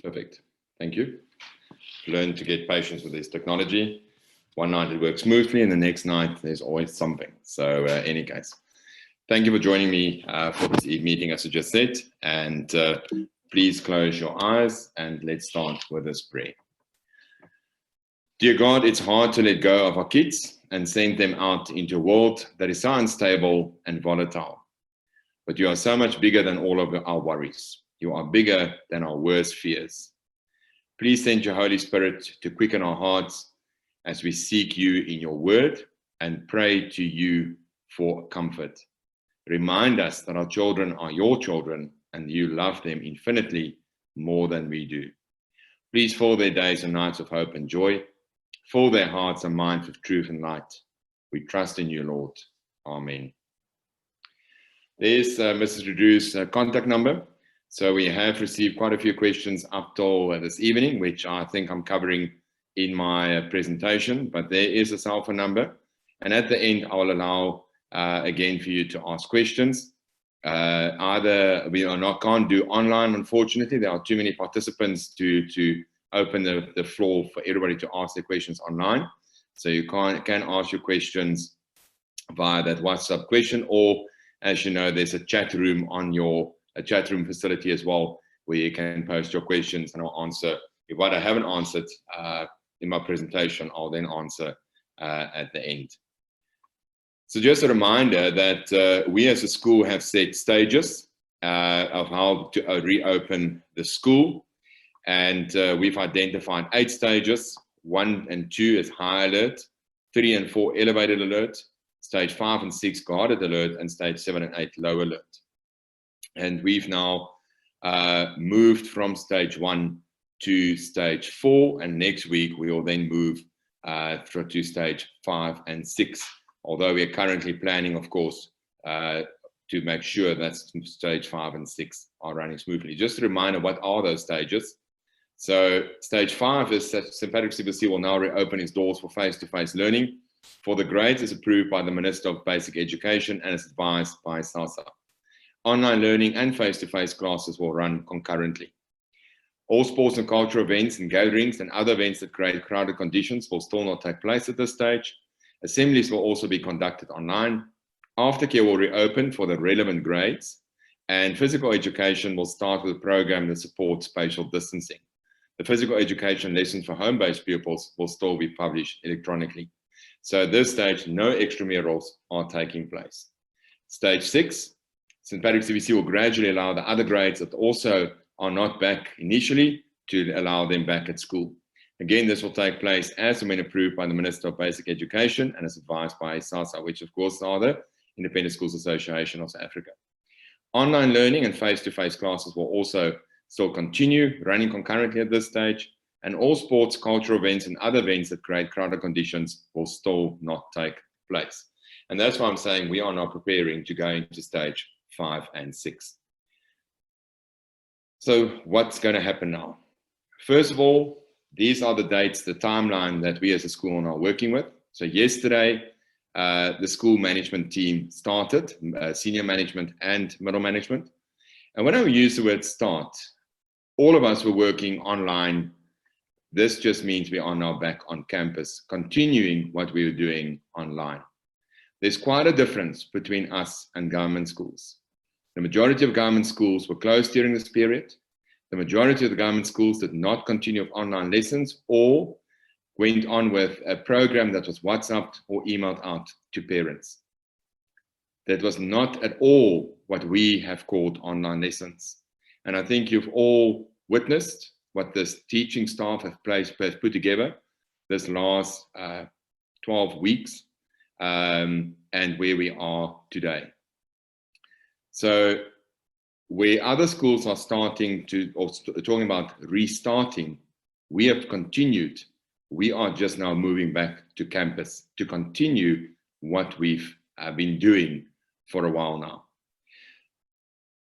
Perfect. Thank you. Learn to get patience with this technology. One night it works smoothly, and the next night there's always something. So, any case, thank you for joining me for this meeting, as I just said. And please close your eyes and let's start with this prayer. Dear God, it's hard to let go of our kids and send them out into a world that is so unstable and volatile. But you are so much bigger than all of our worries. You are bigger than our worst fears. Please send your Holy Spirit to quicken our hearts as we seek you in your word and pray to you for comfort. Remind us that our children are your children and you love them infinitely more than we do. Please fill their days and nights of hope and joy. Fill their hearts and minds with truth and light. We trust in you, Lord. Amen. There's Mrs. Redru's contact number. So we have received quite a few questions up till this evening, which I think I'm covering in my presentation, but there is a cell phone number. And at the end, I will allow again for you to ask questions. Either we can't do online, unfortunately. There are too many participants to open the floor for everybody to ask their questions online. So you can ask your questions via that WhatsApp question, or as you know, there's a chat room on a chat room facility as well, where you can post your questions and I'll answer. If what I haven't answered in my presentation, I'll then answer at the end. So just a reminder that we as a school have set stages of how to reopen the school. And we've identified 8 stages. 1 and 2 is high alert, 3 and 4 elevated alert, stage 5 and 6 guarded alert, and stage 7 and 8 low alert. And we've now moved from stage 1 to stage 4, and next week we will then move to stage 5 and 6. Although we are currently planning, of course, to make sure that stage 5 and 6 are running smoothly. Just a reminder, what are those stages? So stage 5 is that St. Patrick's CBC will now reopen its doors for face-to-face learning for the grades as approved by the Minister of Basic Education and as advised by SASA. Online learning and face-to-face classes will run concurrently. All sports and cultural events and gatherings and other events that create crowded conditions will still not take place at this stage. Assemblies will also be conducted online. Aftercare will reopen for the relevant grades, and physical education will start with a program that supports spatial distancing. The physical education lessons for home-based pupils will still be published electronically. So at this stage, no extramurals are taking place. Stage 6, St. Patrick's CBC will gradually allow the other grades that also are not back initially to allow them back at school. Again, this will take place as and when approved by the Minister of Basic Education and as advised by SASA, which of course are the Independent Schools Association of South Africa. Online learning and face-to-face classes will also still continue, running concurrently at this stage, and all sports, cultural events, and other events that create crowded conditions will still not take place. And that's why I'm saying we are now preparing to go into stage 5 and 6. So what's going to happen now? First of all, these are the dates, the timeline that we as a school are now working with. So yesterday, the school management team started, senior management and middle management. And when I use the word start, all of us were working online. This just means we are now back on campus, continuing what we were doing online. There's quite a difference between us and government schools. The majority of government schools were closed during this period. The majority of the government schools did not continue with online lessons or went on with a program that was WhatsApped or emailed out to parents. That was not at all what we have called online lessons. And I think you've all witnessed what this teaching staff have put together this last 12 weeks and where we are today. So where other schools are starting to, or talking about restarting, we have continued. We are just now moving back to campus to continue what we've been doing for a while now.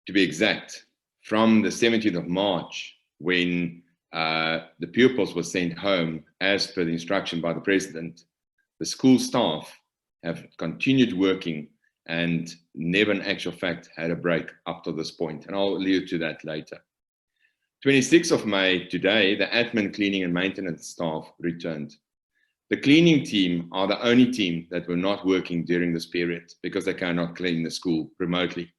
To be exact, from the 17th of March, when the pupils were sent home as per the instruction by the president, the school staff have continued working and never in actual fact had a break up to this point. And I'll allude to that later. 26th of May, today, the admin, cleaning and maintenance staff returned. The cleaning team are the only team that were not working during this period because they cannot clean the school remotely.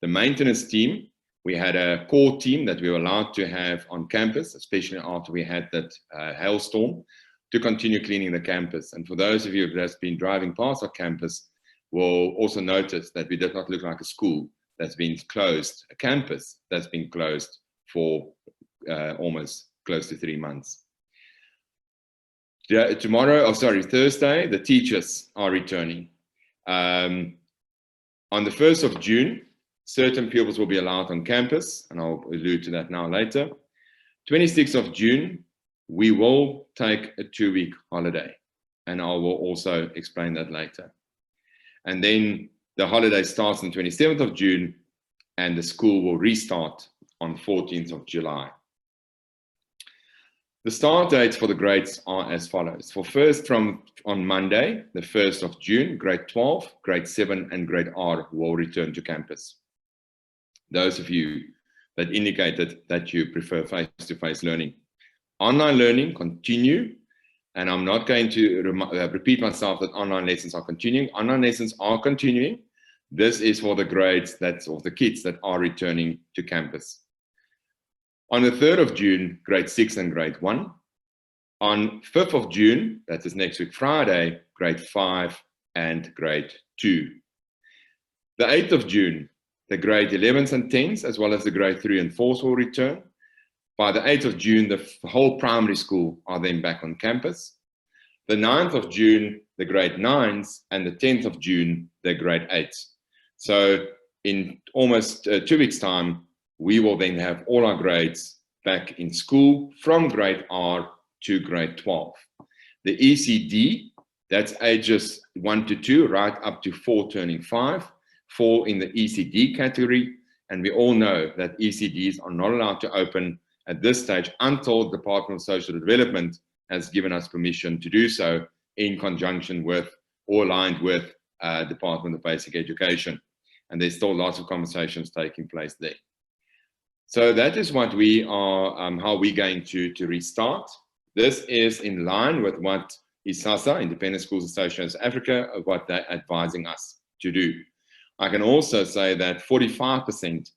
The maintenance team, we had a core team that we were allowed to have on campus, especially after we had that hailstorm, to continue cleaning the campus. And for those of you who have been driving past our campus, will also notice that we did not look like a school that's been closed, a campus that's been closed for almost close to 3 months. Thursday, the teachers are returning. On the 1st of June, certain pupils will be allowed on campus, and I'll allude to that now later. 26th of June, we will take a 2-week holiday, and I will also explain that later. And then the holiday starts on 27th of June, and the school will restart on 14th of July. The start dates for the grades are as follows. For first, on Monday, the 1st of June, grade 12, grade 7, and grade R will return to campus. Those of you that indicated that you prefer face-to-face learning. Online learning continue, and I'm not going to repeat myself that online lessons are continuing. Online lessons are continuing. This is for the grades, of the kids that are returning to campus. On the 3rd of June, grade 6 and grade 1. On 5th of June, that is next week Friday, grade 5 and grade 2. The 8th of June, the grade 11s and 10s, as well as the grade 3 and 4s will return. By the 8th of June, the whole primary school are then back on campus. The 9th of June, the grade 9s, and the 10th of June, the grade 8s. So in almost 2 weeks' time, we will then have all our grades back in school from grade R to grade 12. The ECD, that's ages 1 to 2, right up to 4 turning 5, fall in the ECD category. And we all know that ECDs are not allowed to open at this stage until the Department of Social Development has given us permission to do so in conjunction with or aligned with Department of Basic Education. And there's still lots of conversations taking place there. So that is what we are, how we're going to restart. This is in line with what ISASA, Independent Schools Association Africa, what they're advising us to do. I can also say that 45%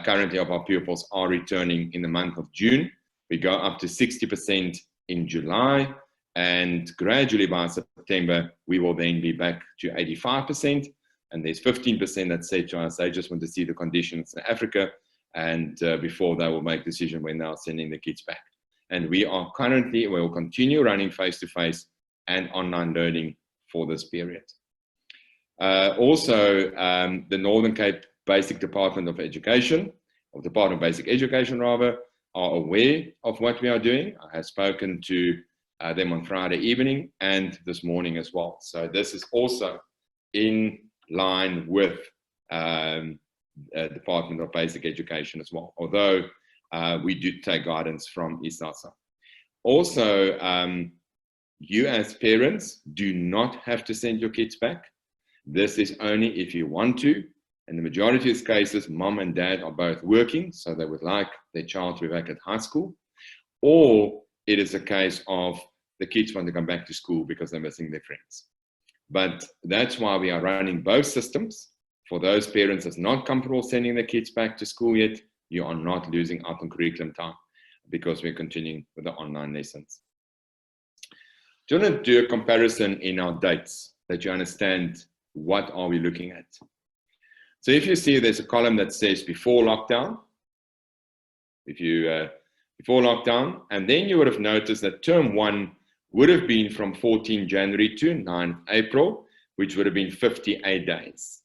currently of our pupils are returning in the month of June. We go up to 60% in July, and gradually by September, we will then be back to 85%. And there's 15% that say to us, they just want to see the conditions in Africa, and before they will make a decision when they are sending the kids back. And we will continue running face-to-face and online learning for this period. Also, the Northern Cape Basic Department of Education, or Department of Basic Education rather, are aware of what we are doing. I have spoken to them on Friday evening and this morning as well. So this is also in line with Department of Basic Education as well, although we do take guidance from ISASA. Also, you as parents do not have to send your kids back. This is only if you want to. In the majority of cases, mom and dad are both working, so they would like their child to be back at high school. Or it is a case of the kids want to come back to school because they're missing their friends. But that's why we are running both systems. For those parents that's not comfortable sending their kids back to school yet, you are not losing out on curriculum time because we're continuing with the online lessons. Do you want to do a comparison in our dates that you understand what are we looking at? So if you see there's a column that says before lockdown, before lockdown, and then you would have noticed that term 1 would have been from 14 January to 9 April, which would have been 58 days.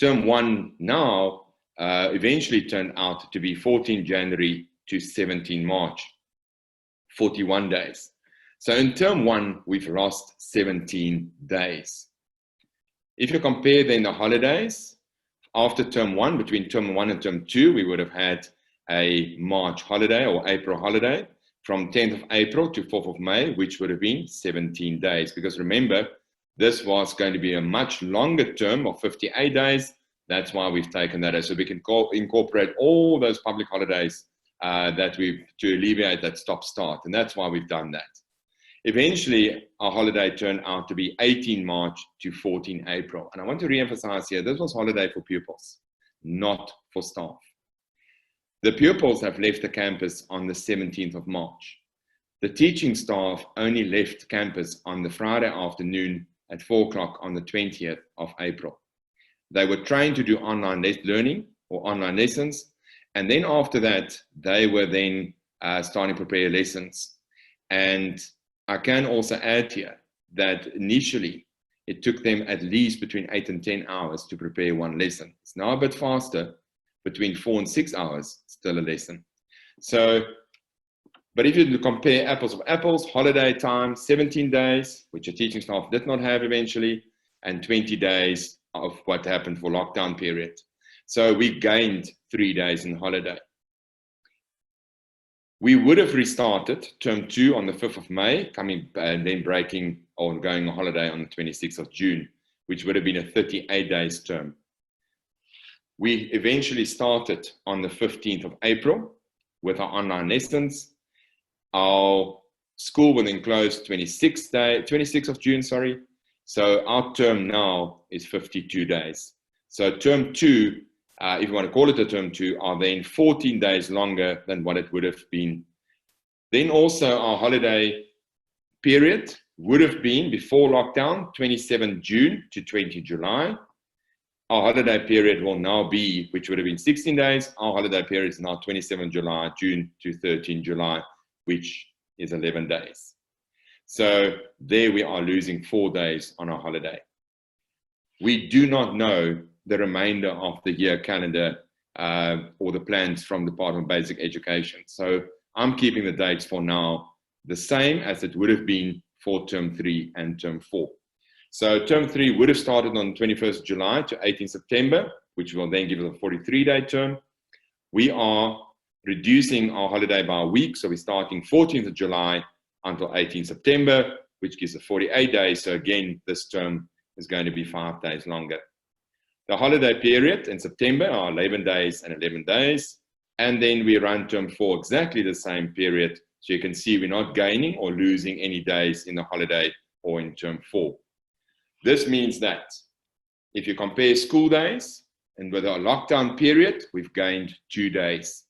Term 1 now eventually turned out to be 14 January to 17 March, 41 days. So in term 1, we've lost 17 days. If you compare then the holidays, after term 1, between term 1 and term 2, we would have had a March holiday or April holiday from 10th of April to 4th of May, which would have been 17 days. Because remember, this was going to be a much longer term of 58 days. That's why we've taken that as so we can incorporate all those public holidays to alleviate that stop-start, and that's why we've done that. Eventually, our holiday turned out to be 18 March to 14 April. And I want to re-emphasize here, this was holiday for pupils, not for staff. The pupils have left the campus on the 17th of March. The teaching staff only left campus on the Friday afternoon at 4 o'clock on the 20th of April. They were trained to do online learning or online lessons. And then after that, they were then starting to prepare lessons. And I can also add here that initially it took them at least between 8 and 10 hours to prepare one lesson. It's now a bit faster, between 4 and 6 hours, still a lesson. So, but if you compare apples with apples, holiday time, 17 days, which the teaching staff did not have eventually, and 20 days of what happened for lockdown period. So we gained 3 days in holiday. We would have restarted term 2 on the 5th of May, coming and then breaking or going on holiday on the 26th of June, which would have been a 38 days term. We eventually started on the 15th of April with our online lessons. Our school will then close 26th of June, sorry. So our term now is 52 days. So term 2, if you want to call it a term 2, are then 14 days longer than what it would have been. Then also our holiday period would have been, before lockdown, 27 June to 20 July. Our holiday period will now be, which would have been 16 days, our holiday period is now 27 July, June to 13 July, which is 11 days. So there we are losing 4 days on our holiday. We do not know the remainder of the year calendar or the plans from the Department of Basic Education. So I'm keeping the dates for now the same as it would have been for term 3 and term 4. So term 3 would have started on 21st July to 18 September, which will then give us a 43-day term. We are reducing our holiday by a week, so we're starting 14th of July until 18 September, which gives us 48 days. So again, this term is going to be 5 days longer. The holiday period in September are 11 days and 11 days. And then we run term 4 exactly the same period. So you can see we're not gaining or losing any days in the holiday or in term 4. This means that if you compare school days and with our lockdown period, we've gained 2 days.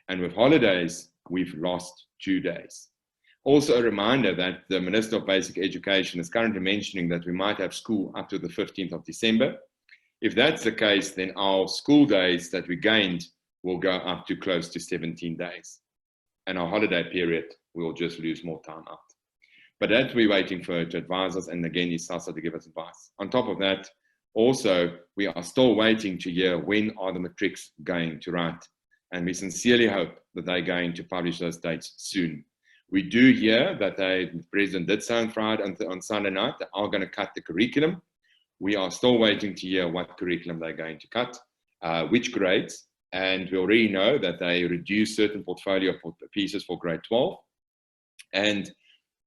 And with holidays, we've lost 2 days. Also a reminder that the Minister of Basic Education is currently mentioning that we might have school up to the 15th of December. If that's the case, then our school days that we gained will go up to close to 17 days. And our holiday period, we'll just lose more time out. But that we're waiting for her to advise us, and again, ISASA to give us advice. On top of that, also, we are still waiting to hear when are the matrics going to write. And we sincerely hope that they're going to publish those dates soon. We do hear that the President did say on Friday, on Sunday night, they are going to cut the curriculum. We are still waiting to hear what curriculum they're going to cut, which grades. And we already know that they reduce certain portfolio pieces for grade 12, and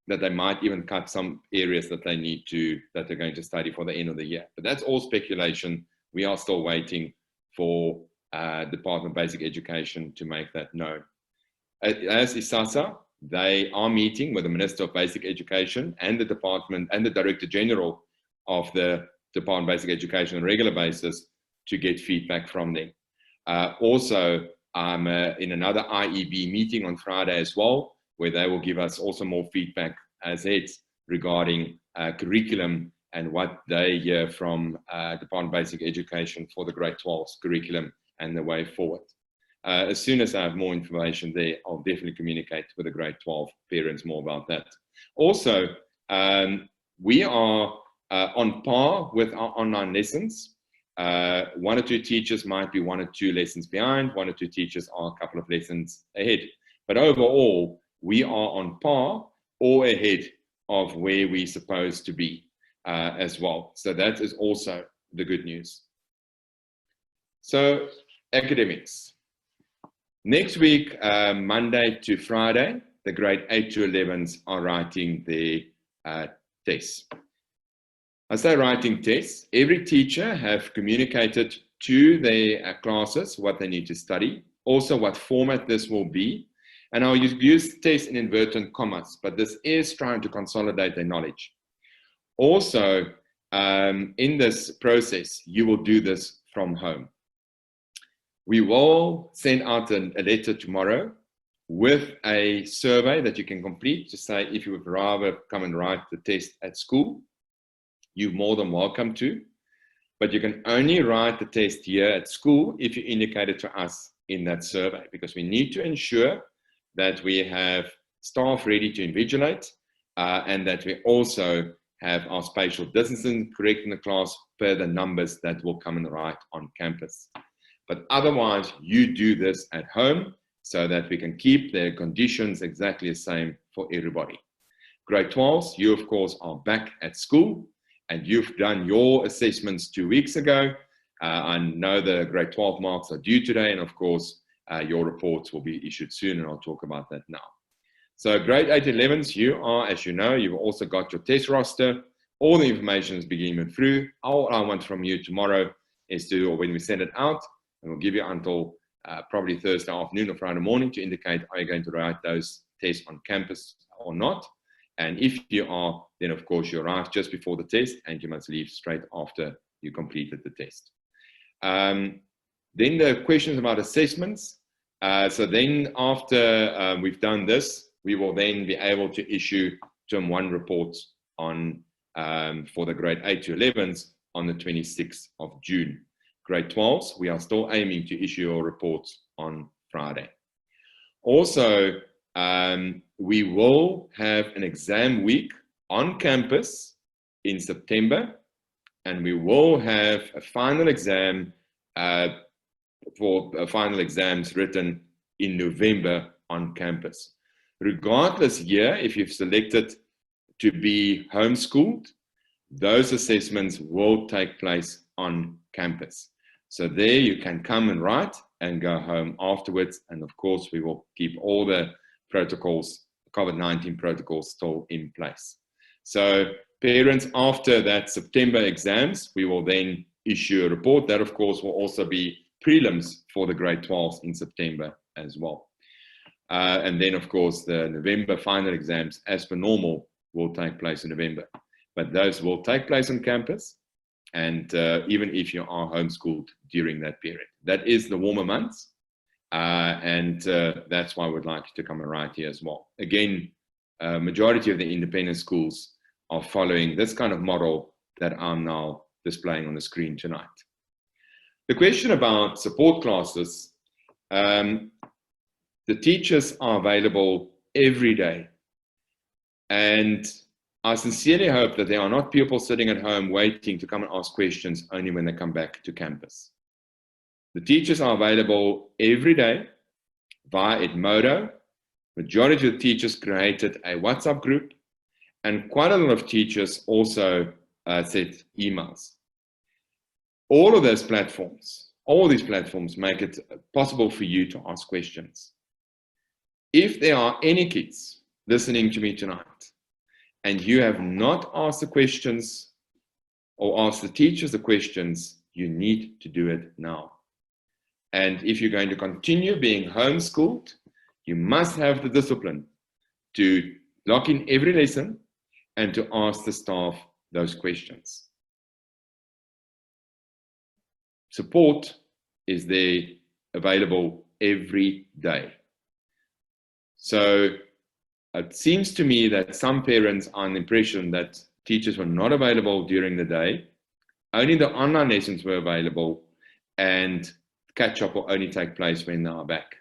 that they might even cut some areas that they need to, that they're going to study for the end of the year. But that's all speculation. We are still waiting for Department of Basic Education to make that known. As ISASA, they are meeting with the Minister of Basic Education and the Department and the Director General of the Department of Basic Education on a regular basis to get feedback from them. Also, I'm in another IEB meeting on Friday as well, where they will give us also more feedback as heads regarding curriculum and what they hear from Department of Basic Education for the grade 12's curriculum and the way forward. As soon as I have more information there, I'll definitely communicate with the grade 12 parents more about that. Also, we are on par with our online lessons. 1 or 2 teachers might be 1 or 2 lessons behind, 1 or 2 teachers are a couple of lessons ahead. But overall, we are on par or ahead of where we're supposed to be as well. So that is also the good news. So academics. Next week, Monday to Friday, the grade 8 to 11s are writing their tests. I say writing tests. Every teacher have communicated to their classes what they need to study. also what format this will be. And I'll use test in inverted commas, but this is trying to consolidate their knowledge. Also, in this process, you will do this from home. We will send out a letter tomorrow with a survey that you can complete to say if you would rather come and write the test at school, you're more than welcome to. But you can only write the test here at school if you indicate it to us in that survey, because we need to ensure that we have staff ready to invigilate and that we also have our spatial distancing correct in the class per the numbers that will come and write on campus. But otherwise, you do this at home so that we can keep the conditions exactly the same for everybody. Grade 12s, you of course are back at school and you've done your assessments 2 weeks ago. I know the grade 12 marks are due today, and of course, your reports will be issued soon, and I'll talk about that now. So grade 8, 11s, you are, as you know, you've also got your test roster. All the information is being through. All I want from you tomorrow is to, or when we send it out, and we'll give you until probably Thursday afternoon or Friday morning to indicate, are you going to write those tests on campus or not? And if you are, then of course you arrive just before the test and you must leave straight after you completed the test. Then the questions about assessments. So then after we've done this, we will then be able to issue term 1 reports on for the grade 8 to 11s on the 26th of June. Grade 12s, we are still aiming to issue our reports on Friday. Also, we will have an exam week on campus in September, and we will have a final exam for final exams written in November on campus. Regardless here, if you've selected to be homeschooled, those assessments will take place on campus. So there you can come and write and go home afterwards. And of course, we will keep all the protocols, COVID-19 protocols still in place. So parents, after that September exams, we will then issue a report. That, of course, will also be prelims for the grade 12s in September as well. And then, of course, the November final exams, as per normal, will take place in November. But those will take place on campus, and even if you are homeschooled during that period. That is the warmer months, and that's why I would like you to come and write here as well. Again, majority of the independent schools are following this kind of model that I'm now displaying on the screen tonight. The question about support classes, the teachers are available every day. And I sincerely hope that there are not people sitting at home waiting to come and ask questions only when they come back to campus. The teachers are available every day via Edmodo. Majority of the teachers created a WhatsApp group, and quite a lot of teachers also sent emails. All of those platforms, all these platforms make it possible for you to ask questions. If there are any kids listening to me tonight, and you have not asked the questions or asked the teachers the questions, you need to do it now. And if you're going to continue being homeschooled, you must have the discipline to lock in every lesson and to ask the staff those questions. Support is there available every day. So it seems to me that some parents are under the impression that teachers were not available during the day. Only the online lessons were available, and catch-up will only take place when they are back.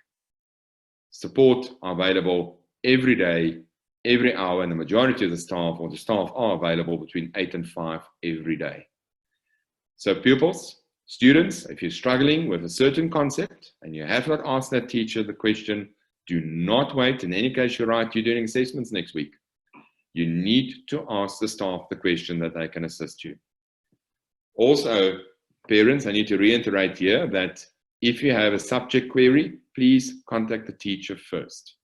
Support are available every day, every hour, and the majority of the staff or the staff are available between 8 and 5 every day. So pupils, students, if you're struggling with a certain concept and you have not asked that teacher the question, do not wait. In any case, you're right, you're doing assessments next week. You need to ask the staff the question that they can assist you. Also, parents, I need to reiterate here that if you have a subject query, please contact the teacher first.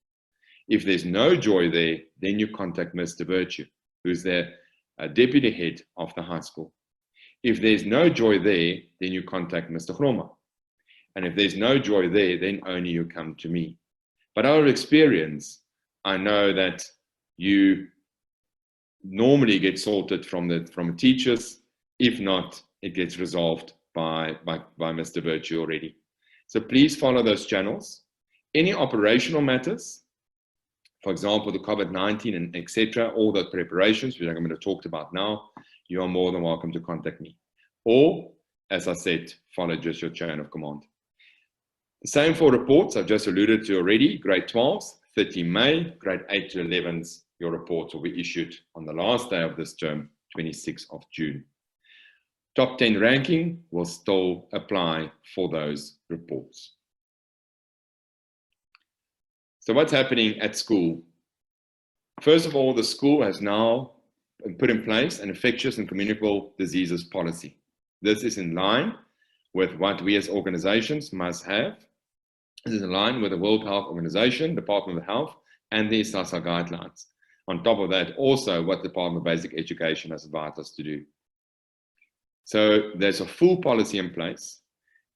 If there's no joy there, then you contact Mr. Virtue, who's the deputy head of the high school. If there's no joy there, then you contact Mr. Groma. And if there's no joy there, then only you come to me. But out of experience, I know that you normally get sorted from teachers. If not, it gets resolved by Mr. Virtue already. So please follow those channels. Any operational matters, for example, the COVID-19 and etc., all the preparations, which I'm going to talk about now, you are more than welcome to contact me. Or, as I said, follow just your chain of command. The same for reports, I've just alluded to already. Grade 12s, 30 May, grade 8 to 11s, your reports will be issued on the last day of this term, 26th of June. Top 10 ranking will still apply for those reports. So what's happening at school? First of all, the school has now put in place an infectious and communicable diseases policy. This is in line with what we as organizations must have. This is in line with the World Health Organization, Department of Health, and the SASA guidelines. On top of that, also what the Department of Basic Education has advised us to do. So there's a full policy in place,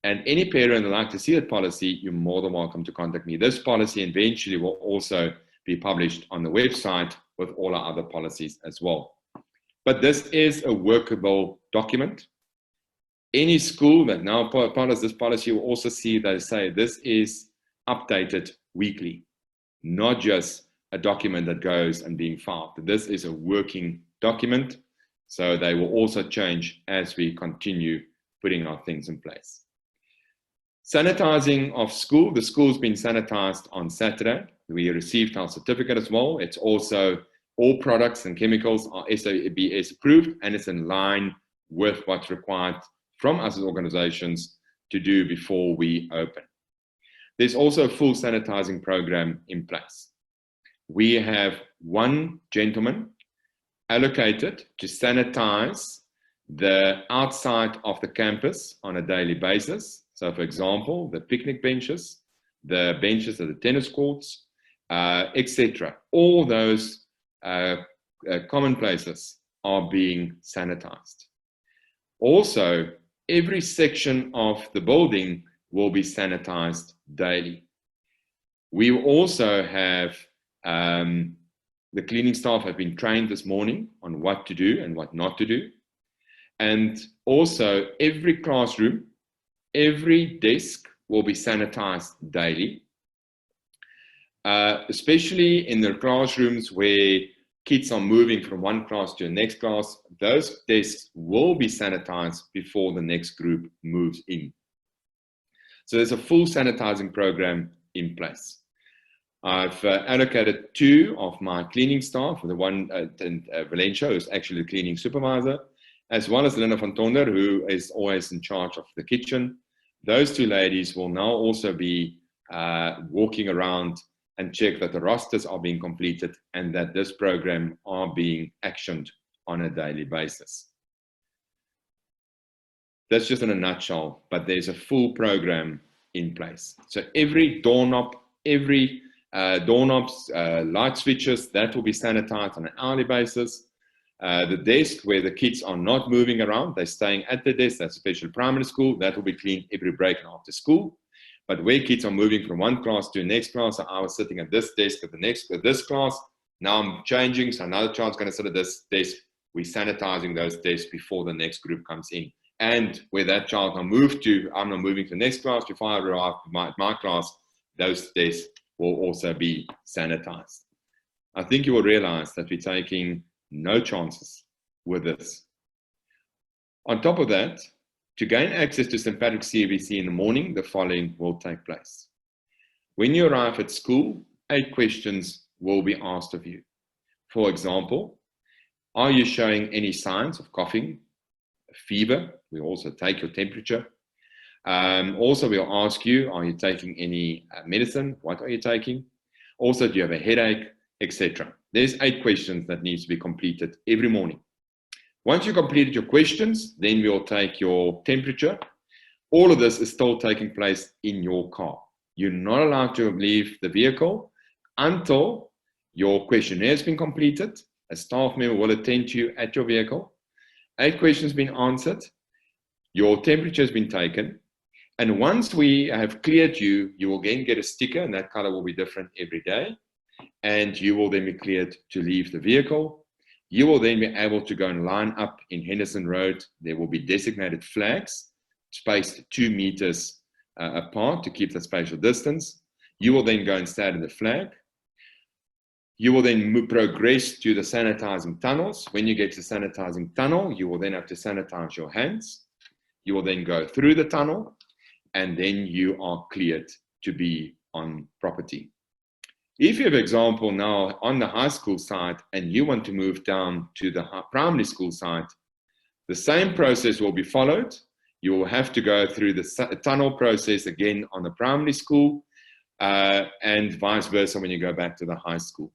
and any parent would like to see that policy, you're more than welcome to contact me. This policy eventually will also be published on the website with all our other policies as well. But this is a workable document. Any school that now follows this policy will also see they say this is updated weekly, not just a document that goes and being filed. This is a working document, so they will also change as we continue putting our things in place. Sanitizing of school, the school's been sanitized on Saturday. We received our certificate as well. It's also all products and chemicals are SABS approved, and it's in line with what's required from us as organizations to do before we open. There's also a full sanitizing program in place. We have one gentleman allocated to sanitize the outside of the campus on a daily basis. So for example, the picnic benches, the benches at the tennis courts, etc. All those common places are being sanitized. Also, every section of the building will be sanitized daily. We also have the cleaning staff have been trained this morning on what to do and what not to do. And also every classroom, every desk will be sanitized daily, especially in the classrooms where kids are moving from one class to the next class. Those desks will be sanitized before the next group moves in. So there's a full sanitizing program in place. I've allocated 2 of my cleaning staff, the one Valencia, who's actually the cleaning supervisor, as well as Linda van Tonder, who is always in charge of the kitchen. Those 2 ladies will now also be walking around and check that the rosters are being completed and that this program are being actioned on a daily basis. That's just in a nutshell, but there's a full program in place. So every doorknob, every doorknobs, light switches, that will be sanitized on an hourly basis. The desk where the kids are not moving around, they're staying at the desk, that's special primary school, that will be cleaned every break and after school. But where kids are moving from one class to the next class, so I was sitting at this desk at this class, now I'm changing, so another child's going to sit at this desk. We're sanitizing those desks before the next group comes in. And where that child now moved to, I'm now moving to the next class. Before I arrive at my class, those desks will also be sanitized. I think you will realize that we're taking no chances with this. On top of that, to gain access to St. Patrick's CBC in the morning, the following will take place. When you arrive at school, 8 questions will be asked of you. For example, are you showing any signs of coughing, fever? We also take your temperature. Also, we'll ask you, are you taking any medicine? What are you taking? Also, do you have a headache, etc. There's 8 questions that needs to be completed every morning. Once you completed your questions, then we'll take your temperature. All of this is still taking place in your car. You're not allowed to leave the vehicle until your questionnaire has been completed. A staff member will attend to you at your vehicle. 8 questions been answered. Your temperature has been taken. And once we have cleared you, you will then get a sticker, and that color will be different every day. And you will then be cleared to leave the vehicle. You will then be able to go and line up in Henderson Road. There will be designated flags spaced 2 meters apart to keep the spatial distance. You will then go and stand in the flag. You will then progress to the sanitizing tunnels. When you get to the sanitizing tunnel, you will then have to sanitize your hands. You will then go through the tunnel, and then you are cleared to be on property. If you have example now on the high school side and you want to move down to the primary school side, the same process will be followed. You will have to go through the tunnel process again on the primary school, and vice versa when you go back to the high school.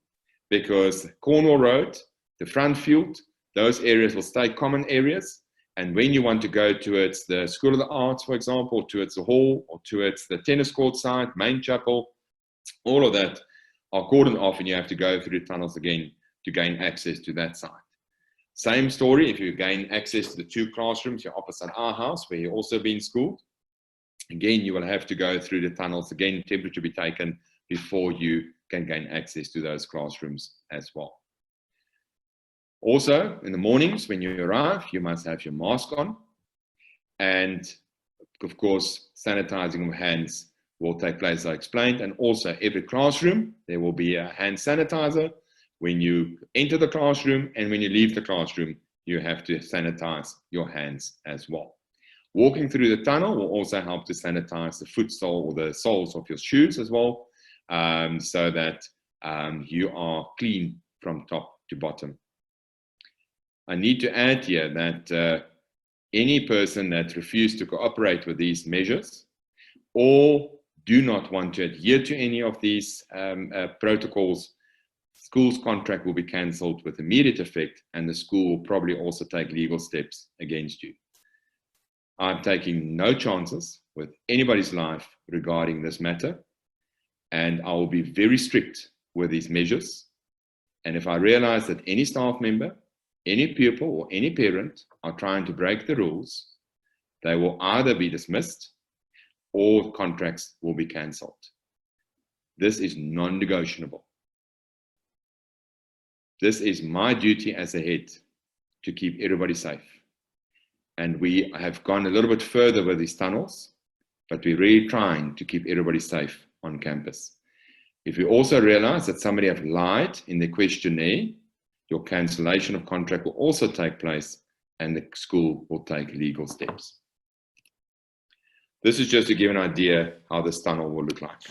Because Cornwall Road, the front field, those areas will stay common areas. And when you want to go towards the School of the Arts, for example, towards the hall or towards the tennis court side, main chapel, all of that are cordoned off, and you have to go through the tunnels again to gain access to that side. Same story if you gain access to the 2 classrooms you're opposite our house where you're also being schooled. Again, you will have to go through the tunnels again, temperature be taken before you can gain access to those classrooms as well. Also, in the mornings when you arrive, you must have your mask on. And of course, sanitizing of hands will take place, as I explained. And also, every classroom, there will be a hand sanitizer. When you enter the classroom and when you leave the classroom, you have to sanitize your hands as well. Walking through the tunnel will also help to sanitize the foot sole or the soles of your shoes as well, so that you are clean from top to bottom. I need to add here that any person that refuses to cooperate with these measures or do not want to adhere to any of these protocols, school's contract will be cancelled with immediate effect, and the school will probably also take legal steps against you. I'm taking no chances with anybody's life regarding this matter, and I will be very strict with these measures. And if I realize that any staff member, any pupil, or any parent are trying to break the rules, they will either be dismissed or contracts will be cancelled. This is non-negotiable. This is my duty as a head to keep everybody safe. And we have gone a little bit further with these tunnels, but we're really trying to keep everybody safe on campus. If you also realize that somebody have lied in the questionnaire, your cancellation of contract will also take place, and the school will take legal steps. This is just to give an idea how this tunnel will look like.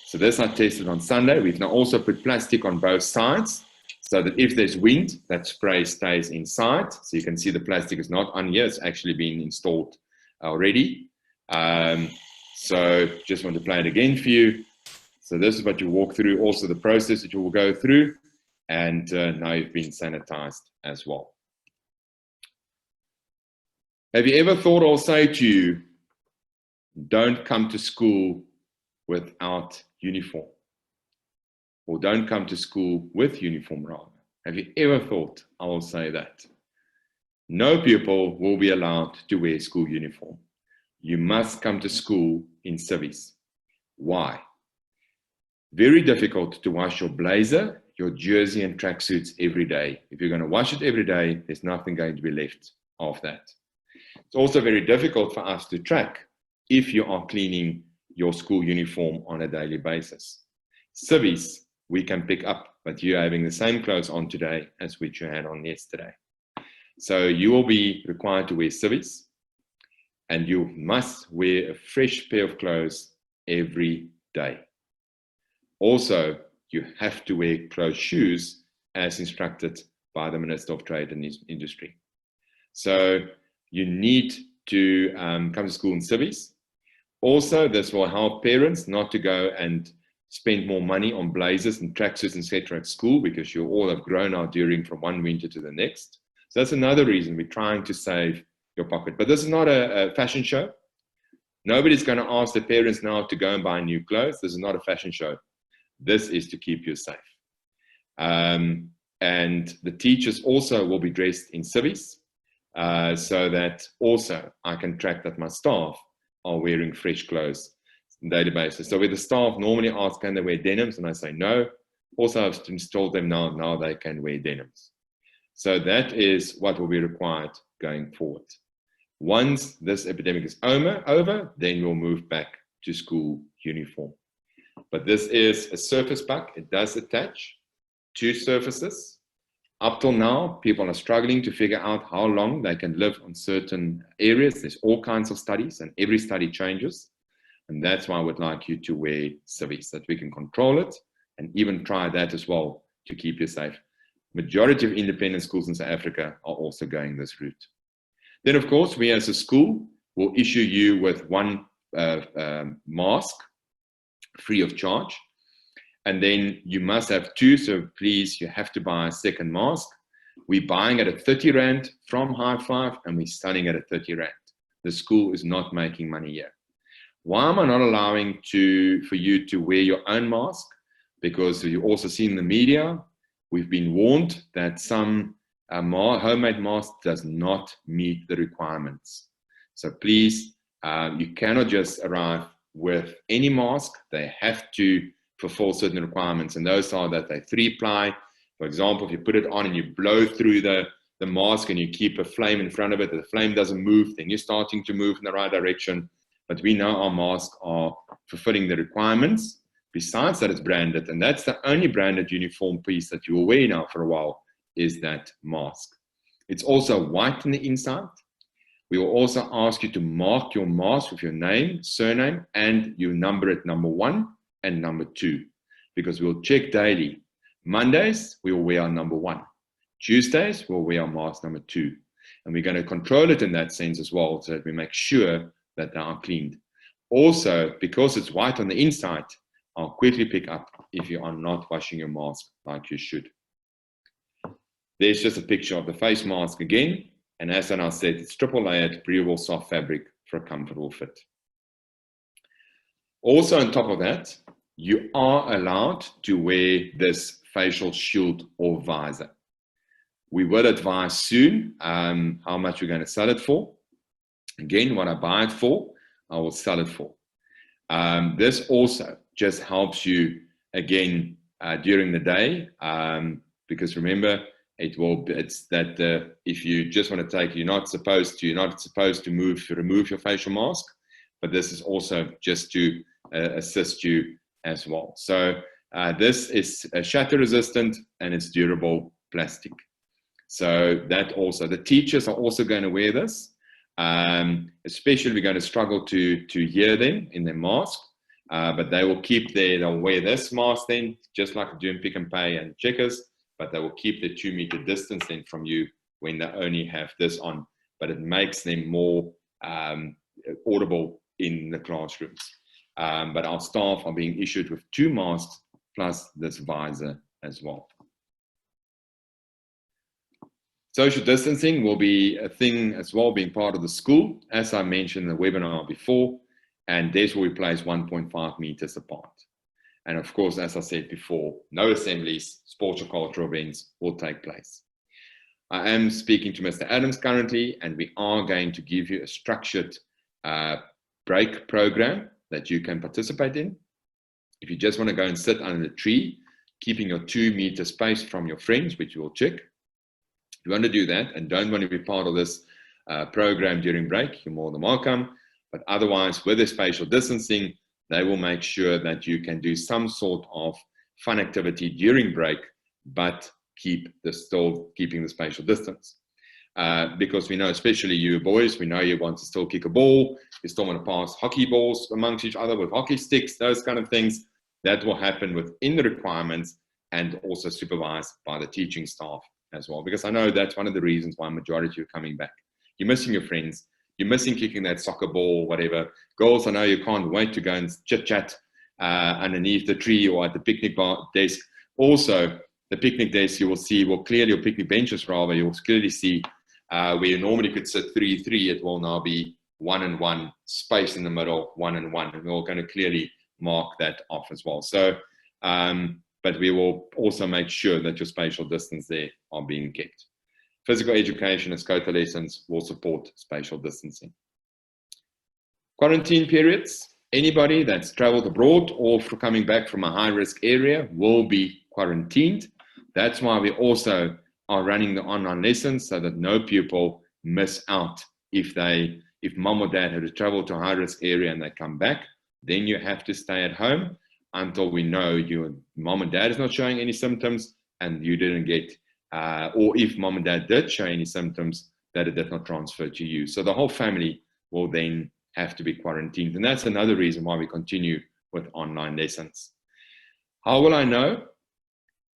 So this I tested on Sunday. We've now also put plastic on both sides, so that if there's wind, that spray stays inside. So you can see the plastic is not on here, it's actually been installed already. So just want to play it again for you. So this is what you walk through, also the process that you will go through, and now you've been sanitized as well. Have you ever thought I'll say to you, don't come to school without uniform? Or don't come to school with uniform rather. Have you ever thought I will say that? No pupil will be allowed to wear school uniform. You must come to school in civvies. Why? Very difficult to wash your blazer, your jersey and tracksuits every day. If you're going to wash it every day, there's nothing going to be left of that. It's also very difficult for us to track if you are cleaning your school uniform on a daily basis. Civvies, we can pick up, but you're having the same clothes on today as which you had on yesterday. So you will be required to wear civvies, and you must wear a fresh pair of clothes every day. Also, you have to wear closed shoes as instructed by the Minister of Trade and Industry. So you need to come to school in civvies. Also, this will help parents not to go and spend more money on blazers and tracksuits, etc. at school, because you all have grown out during from one winter to the next. So that's another reason we're trying to save your pocket. But this is not a fashion show. Nobody's going to ask the parents now to go and buy new clothes. This is not a fashion show. This is to keep you safe. And the teachers also will be dressed in civvies, so that also I can track that my staff are wearing fresh clothes on a daily basis. So where the staff normally ask, can they wear denims? And I say no. Also, I've told them now they can wear denims. So that is what will be required going forward. Once this epidemic is over, then we'll move back to school uniform. But this is a surface bug. It does attach to surfaces. Up till now, people are struggling to figure out how long they can live on certain areas. There's all kinds of studies, and every study changes. And that's why I would like you to wear civvies, so that we can control it and even try that as well to keep you safe. Majority of independent schools in South Africa are also going this route. Then, of course, we as a school will issue you with one mask free of charge. And then you must have two, so please, you have to buy a second mask. We're buying it at 30 Rand from High Five, and we're selling it at 30 Rand. The school is not making money here. Why am I not allowing for you to wear your own mask? Because you also see in the media, we've been warned that some homemade mask does not meet the requirements. So please, you cannot just arrive with any mask. They have to fulfill certain requirements, and those are that they're 3-ply. For example, if you put it on and you blow through the mask and you keep a flame in front of it, the flame doesn't move, then you're starting to move in the right direction. But we know our masks are fulfilling the requirements. Besides that, it's branded, and that's the only branded uniform piece that you will wear now for a while, is that mask. It's also white on the inside. We will also ask you to mark your mask with your name, surname, and you number it number 1 and number 2, because we'll check daily. Mondays, we will wear our number 1. Tuesdays, we'll wear our mask number 2. And we're going to control it in that sense as well, so that we make sure that they are cleaned. Also, because it's white on the inside, I'll quickly pick up if you are not washing your mask like you should. There's just a picture of the face mask again. And as I said, it's triple layered, breathable soft fabric for a comfortable fit. Also on top of that, you are allowed to wear this facial shield or visor. We will advise soon how much we're going to sell it for. Again, what I buy it for, I will sell it for. This also just helps you again during the day, because remember, it's that if you just want to take, you're not supposed to remove your facial mask, but this is also just to assist you as well. So this is shatter resistant and it's durable plastic. So that also, the teachers are also going to wear this. Especially we're going to struggle to hear them in their mask, but they will they'll wear this mask then, just like doing Pick and Pay and Checkers, but they will keep the 2-meter distance then from you when they only have this on, but it makes them more audible in the classrooms. But our staff are being issued with 2 masks plus this visor as well. Social distancing will be a thing as well, being part of the school, as I mentioned in the webinar before, and this will be placed 1.5 meters apart. And of course, as I said before, no assemblies, sports or cultural events will take place. I am speaking to Mr. Adams currently, and we are going to give you a structured break program that you can participate in. If you just want to go and sit under the tree, keeping your 2-meter space from your friends, which you will check. If you want to do that and don't want to be part of this program during break, you're more than welcome. But otherwise, with the spatial distancing, they will make sure that you can do some sort of fun activity during break, but keeping the spatial distance. Because we know, especially you boys, we know you want to still kick a ball, you still want to pass hockey balls amongst each other with hockey sticks, those kind of things. That will happen within the requirements and also supervised by the teaching staff as well. Because I know that's one of the reasons why majority are coming back. You're missing your friends. You're missing kicking that soccer ball, whatever. Girls, I know you can't wait to go and chit-chat underneath the tree or at the picnic desk. Also, the picnic desk you will see, well, clearly your picnic benches rather, you will clearly see where you normally could sit 3-3, it will now be 1-1, space in the middle, 1-1. And we're going to clearly mark that off as well. So, but we will also make sure that your spatial distance there are being kept. Physical education and SCOTA lessons will support spatial distancing. Quarantine periods, anybody that's traveled abroad or coming back from a high-risk area will be quarantined. That's why we also are running the online lessons so that no pupil miss out. If mom or dad had to travel to a high-risk area and they come back, then you have to stay at home until we know your mom and dad is not showing any symptoms and you didn't get, or if mom and dad did show any symptoms, that it did not transfer to you. So the whole family will then have to be quarantined. And that's another reason why we continue with online lessons. How will I know?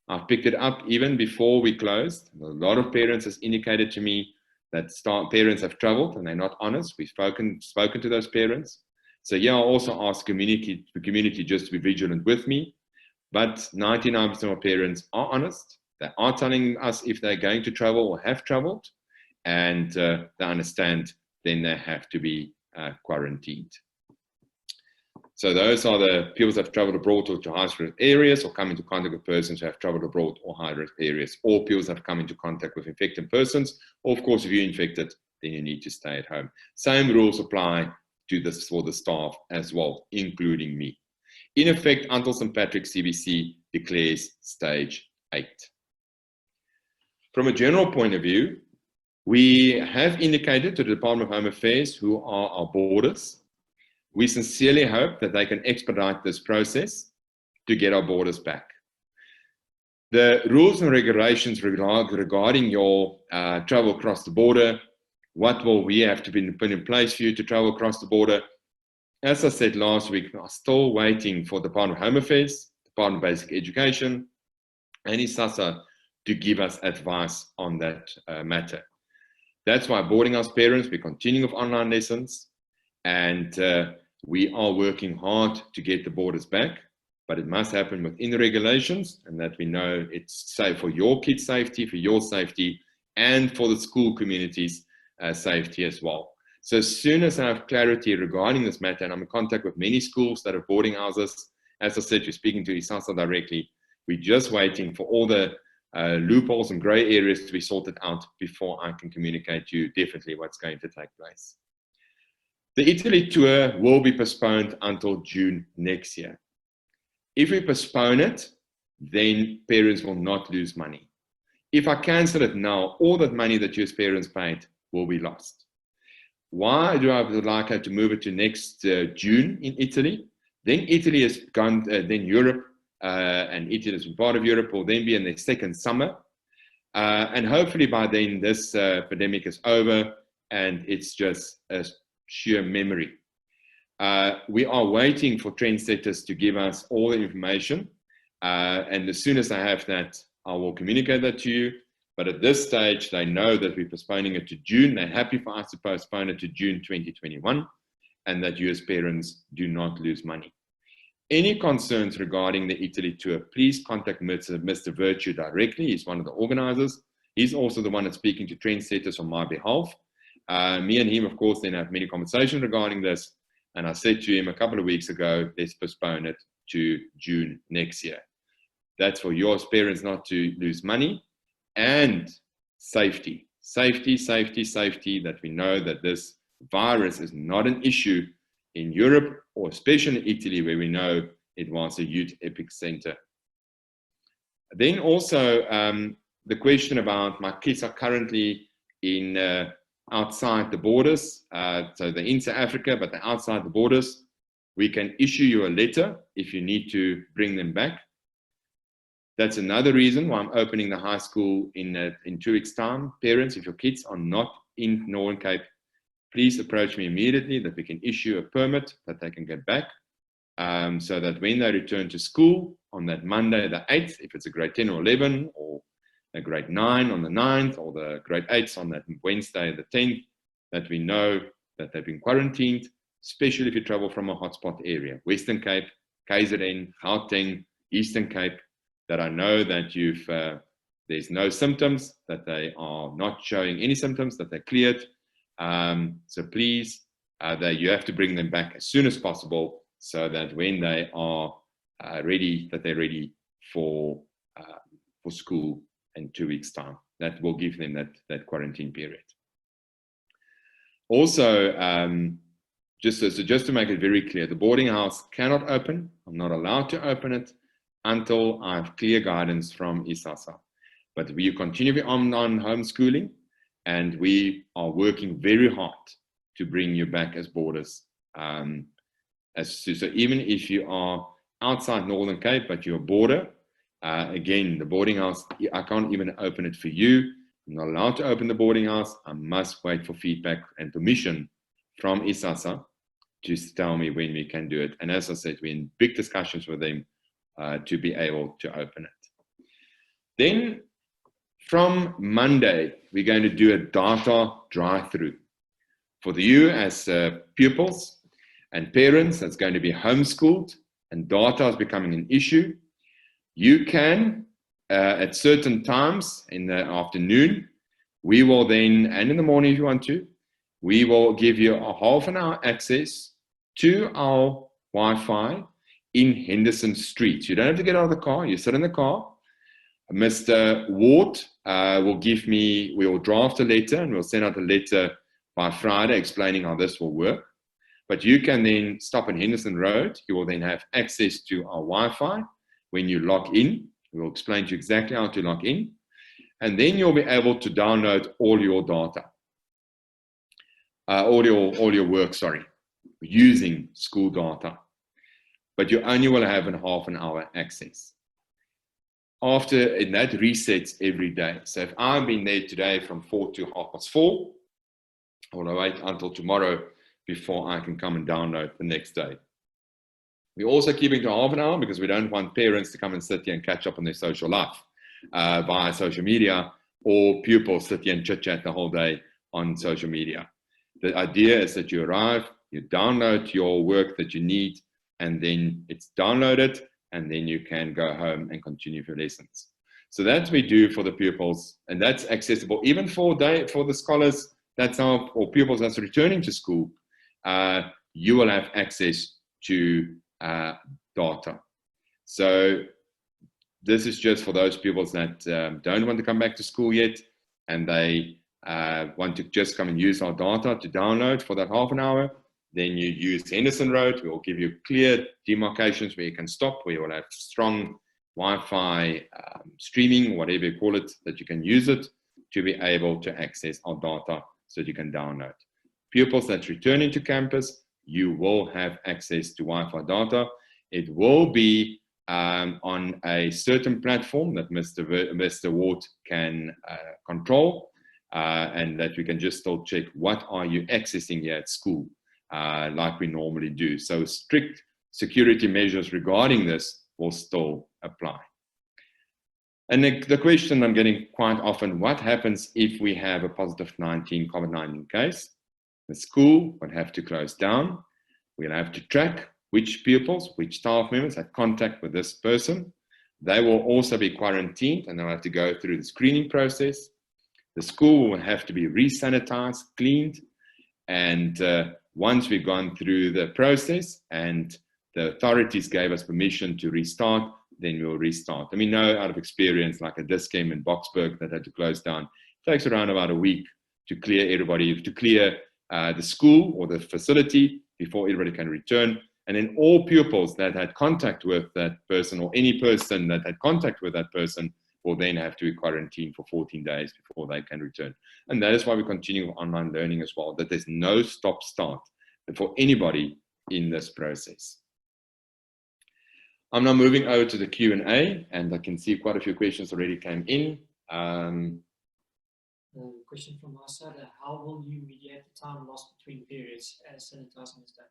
I've picked it up even before we closed. A lot of parents has indicated to me that parents have traveled and they're not honest. We've spoken to those parents. So yeah, I'll also ask the community just to be vigilant with me. But 99% of parents are honest. They are telling us if they're going to travel or have traveled, and they understand then they have to be quarantined. So those are the people that have traveled abroad to high-risk areas or come into contact with persons who have traveled abroad or high-risk areas, or people that have come into contact with infected persons. Or of course, if you're infected, then you need to stay at home. Same rules apply to this for the staff as well, including me. In effect, until St. Patrick's CBC declares stage 8. From a general point of view, we have indicated to the Department of Home Affairs, who are our borders. We sincerely hope that they can expedite this process to get our borders back. The rules and regulations regarding your travel across the border, what will we have to be put in place for you to travel across the border? As I said last week, we are still waiting for the Department of Home Affairs, Department of Basic Education, and ISASA to give us advice on that matter. That's why boarding house parents, we're continuing with online lessons, and we are working hard to get the borders back, but it must happen within the regulations, and that we know it's safe for your kids' safety, for your safety, and for the school community's safety as well. So as soon as I have clarity regarding this matter, and I'm in contact with many schools that have boarding houses, as I said, we're speaking to ISASA directly, we're just waiting for all the loopholes and grey areas to be sorted out before I can communicate to you definitely what's going to take place. The Italy tour will be postponed until June next year. If we postpone it, then parents will not lose money. If I cancel it now, all that money that you as parents paid will be lost. Why do I would like to move it to next June in Italy? Then Italy has gone, then Europe, and Italy is part of Europe, will then be in their second summer. And hopefully by then this pandemic is over and it's just a sheer memory. We are waiting for trendsetters to give us all the information. And as soon as I have that, I will communicate that to you. But at this stage, they know that we're postponing it to June. They're happy for us to postpone it to June 2021, and that you as parents do not lose money. Any concerns regarding the Italy tour, please contact Mr. Virtue directly. He's one of the organizers. He's also the one that's speaking to trendsetters on my behalf. Me and him, of course, then have many conversations regarding this. And I said to him a couple of weeks ago, let's postpone it to June next year. That's for your parents not to lose money, and safety, safety, safety, safety, that we know that this virus is not an issue in Europe, or especially in Italy, where we know it was a huge epicenter. Then also the question about my kids are currently in outside the borders, so they're in South Africa, but they're outside the borders. We can issue you a letter if you need to bring them back. That's another reason why I'm opening the high school in 2 weeks' time. Parents, if your kids are not in Northern Cape, please approach me immediately that we can issue a permit that they can get back, so that when they return to school on that Monday, the 8th, if it's a grade 10 or 11, or a grade 9 on the 9th, or the grade 8s on that Wednesday, the 10th, that we know that they've been quarantined, especially if you travel from a hotspot area, Western Cape, KZN, Gauteng, Eastern Cape, that I know that there's no symptoms, that they are not showing any symptoms, that they're cleared. So please, you have to bring them back as soon as possible, so that when they are ready, that they're ready for school in 2 weeks' time. That will give them that quarantine period. Also, just to make it very clear, the boarding house cannot open. I'm not allowed to open it until I have clear guidance from ISASA. But we continue on homeschooling, and we are working very hard to bring you back as boarders. So even if you are outside Northern Cape, but you're a boarder, again, the boarding house, I can't even open it for you. I'm not allowed to open the boarding house. I must wait for feedback and permission from ISASA to tell me when we can do it. And as I said, we're in big discussions with them to be able to open it. Then from Monday, we're going to do a data drive-through. For you as pupils and parents that's going to be homeschooled and data is becoming an issue, you can, at certain times in the afternoon, we will then, and in the morning if you want to, we will give you a half an hour access to our Wi-Fi in Henderson Street. You don't have to get out of the car, you sit in the car. Mr. Ward we will draft a letter and we'll send out a letter by Friday explaining how this will work. But you can then stop on Henderson Road. You will then have access to our Wi-Fi when you log in. We'll explain to you exactly how to log in. And then you'll be able to download all your data, all your work, using school data. But you only will have a half an hour access. And that resets every day. So if I've been there today from 4 to 4:30, I will wait until tomorrow before I can come and download the next day. We're also keeping to half an hour because we don't want parents to come and sit here and catch up on their social life via social media, or pupils sit here and chit-chat the whole day on social media. The idea is that you arrive, you download your work that you need, and then it's downloaded, and then you can go home and continue your lessons. So that's what we do for the pupils, and that's accessible even for the scholars or pupils that's returning to school. You will have access to data. So this is just for those pupils that don't want to come back to school yet, and they want to just come and use our data to download for that half an hour. Then you use Henderson Road. We will give you clear demarcations where you can stop, where you will have strong Wi-Fi streaming, whatever you call it, that you can use it to be able to access our data so that you can download. Pupils that's returning to campus, you will have access to Wi-Fi data. It will be on a certain platform that Mr. Ward can control, and that we can just still check what are you accessing here at school, like we normally do. So strict security measures regarding this will still apply. And the question I'm getting quite often, what happens if we have a positive COVID-19 case? The school would have to close down. We'll have to track which pupils, which staff members had contact with this person. They will also be quarantined, and they'll have to go through the screening process. The school will have to be re-sanitized, cleaned, and once we've gone through the process and the authorities gave us permission to restart, then we'll restart. And we know out of experience, like a Dischem in Boksburg that had to close down, it takes around about a week to clear everybody, to clear the school or the facility before everybody can return. And then all pupils that had contact with that person, or any person that had contact with that person, will then have to be quarantined for 14 days before they can return. And that is why we continue online learning as well, that there's no stop-start for anybody in this process. I'm now moving over to the Q&A, and I can see quite a few questions already came in. Question from our side, how will you mediate the time lost between periods as sanitizing is done?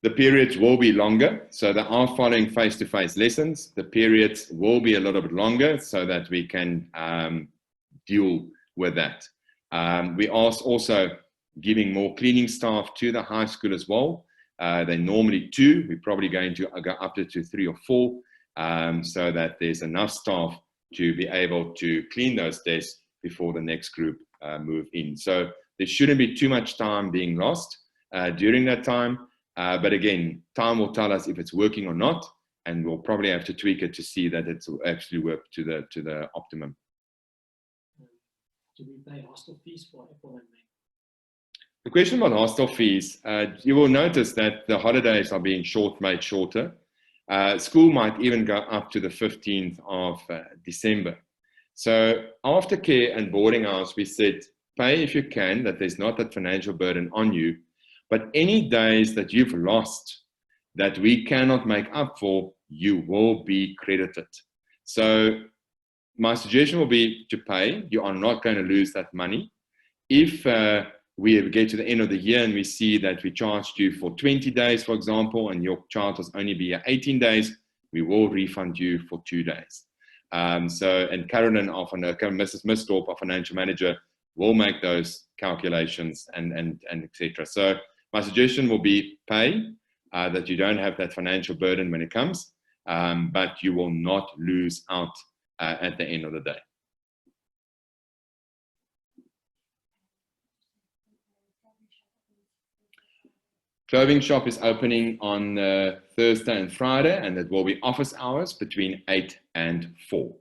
The periods will be longer, so they are following face-to-face lessons. The periods will be a little bit longer so that we can deal with that. We are also giving more cleaning staff to the high school as well. They're normally 2. We're probably going to go up to 3 or 4, so that there's enough staff to be able to clean those desks before the next group move in. So there shouldn't be too much time being lost during that time. But again, time will tell us if it's working or not, and we'll probably have to tweak it to see that it's actually worked to the optimum. Do we pay hostel fees for April and May? The question about hostel fees, you will notice that the holidays are being made shorter. School might even go up to the 15th of December. So aftercare and boarding house, we said, pay if you can, that there's not that financial burden on you. But any days that you've lost that we cannot make up for, you will be credited. So my suggestion will be to pay. You are not going to lose that money. If we get to the end of the year and we see that we charged you for 20 days, for example, and your child was only be 18 days, we will refund you for 2 days. And Carolyn, Mrs. Mistorp, our financial manager, will make those calculations and etc. So my suggestion will be pay, that you don't have that financial burden when it comes, but you will not lose out at the end of the day. Clothing shop is opening on Thursday and Friday, and it will be office hours between 8 and 4.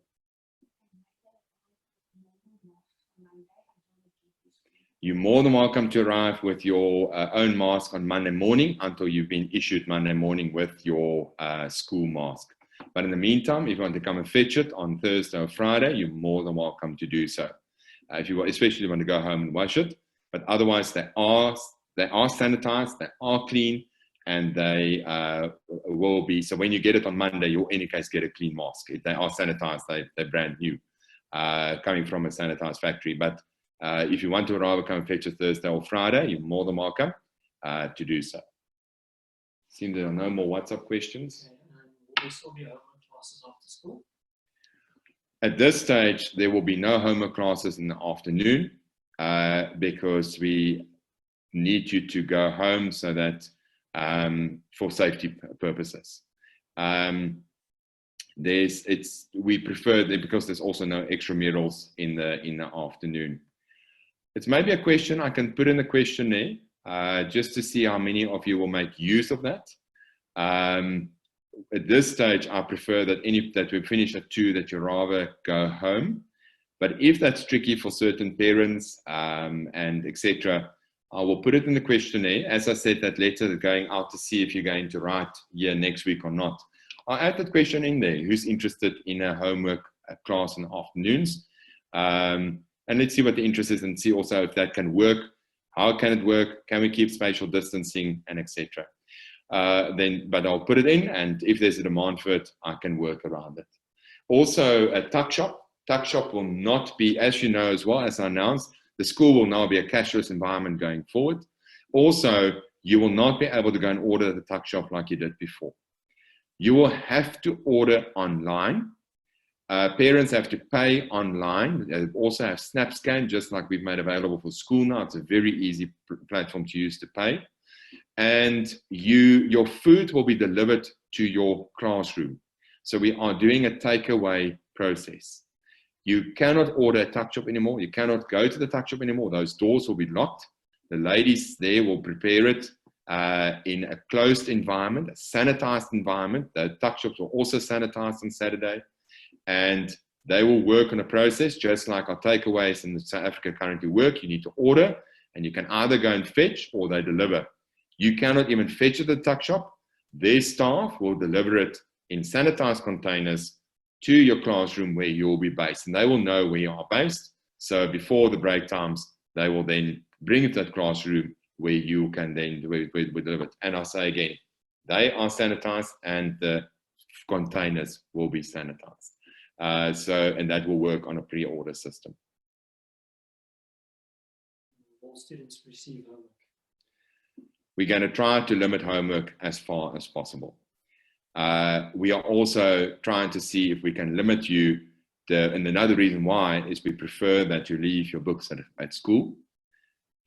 You're more than welcome to arrive with your own mask on Monday morning until you've been issued Monday morning with your school mask. But in the meantime, if you want to come and fetch it on Thursday or Friday, you're more than welcome to do so. If you especially want to go home and wash it, but otherwise they are sanitized, they are clean, and they will be. So when you get it on Monday, you'll in any case get a clean mask. If they are sanitized, they're brand new, coming from a sanitized factory. But if you want to arrive, come and fetch it Thursday or Friday, you're more than welcome to do so. Seems there are no more WhatsApp questions. Will there still be homework classes after school? At this stage, there will be no homework classes in the afternoon because we need you to go home so that for safety purposes. We prefer that because there's also no extramurals in the afternoon. It's maybe a question I can put in the questionnaire just to see how many of you will make use of that. At this stage, I prefer that we finish at 2, that you rather go home. But if that's tricky for certain parents and etc., I will put it in the questionnaire. As I said, that letter going out to see if you're going to write here next week or not. I'll add that question in there. Who's interested in a homework class in the afternoons? And let's see what the interest is and see also if that can work. How can it work? Can we keep spatial distancing and etc.? But I'll put it in, and if there's a demand for it, I can work around it. Also, a tuck shop. Tuck shop will not be, as you know as well, as I announced, the school will now be a cashless environment going forward. Also, you will not be able to go and order at the tuck shop like you did before. You will have to order online. Parents have to pay online. They also have SnapScan, just like we've made available for school now. It's a very easy platform to use to pay. And your food will be delivered to your classroom. So we are doing a takeaway process. You cannot order at tuck shop anymore. You cannot go to the tuck shop anymore. Those doors will be locked. The ladies there will prepare it in a closed environment, a sanitized environment. The tuck shops will also sanitized on Saturday. And they will work on a process just like our takeaways in South Africa currently work. You need to order, and you can either go and fetch or they deliver. You cannot even fetch it at the tuck shop. Their staff will deliver it in sanitized containers to your classroom where you'll be based. And they will know where you are based. So before the break times, they will then bring it to that classroom where you can then deliver it. And I'll say again, they are sanitized and the containers will be sanitized. And that will work on a pre-order system. All students receive homework. We're going to try to limit homework as far as possible. We are also trying to see if we can limit you. And another reason why is we prefer that you leave your books at school,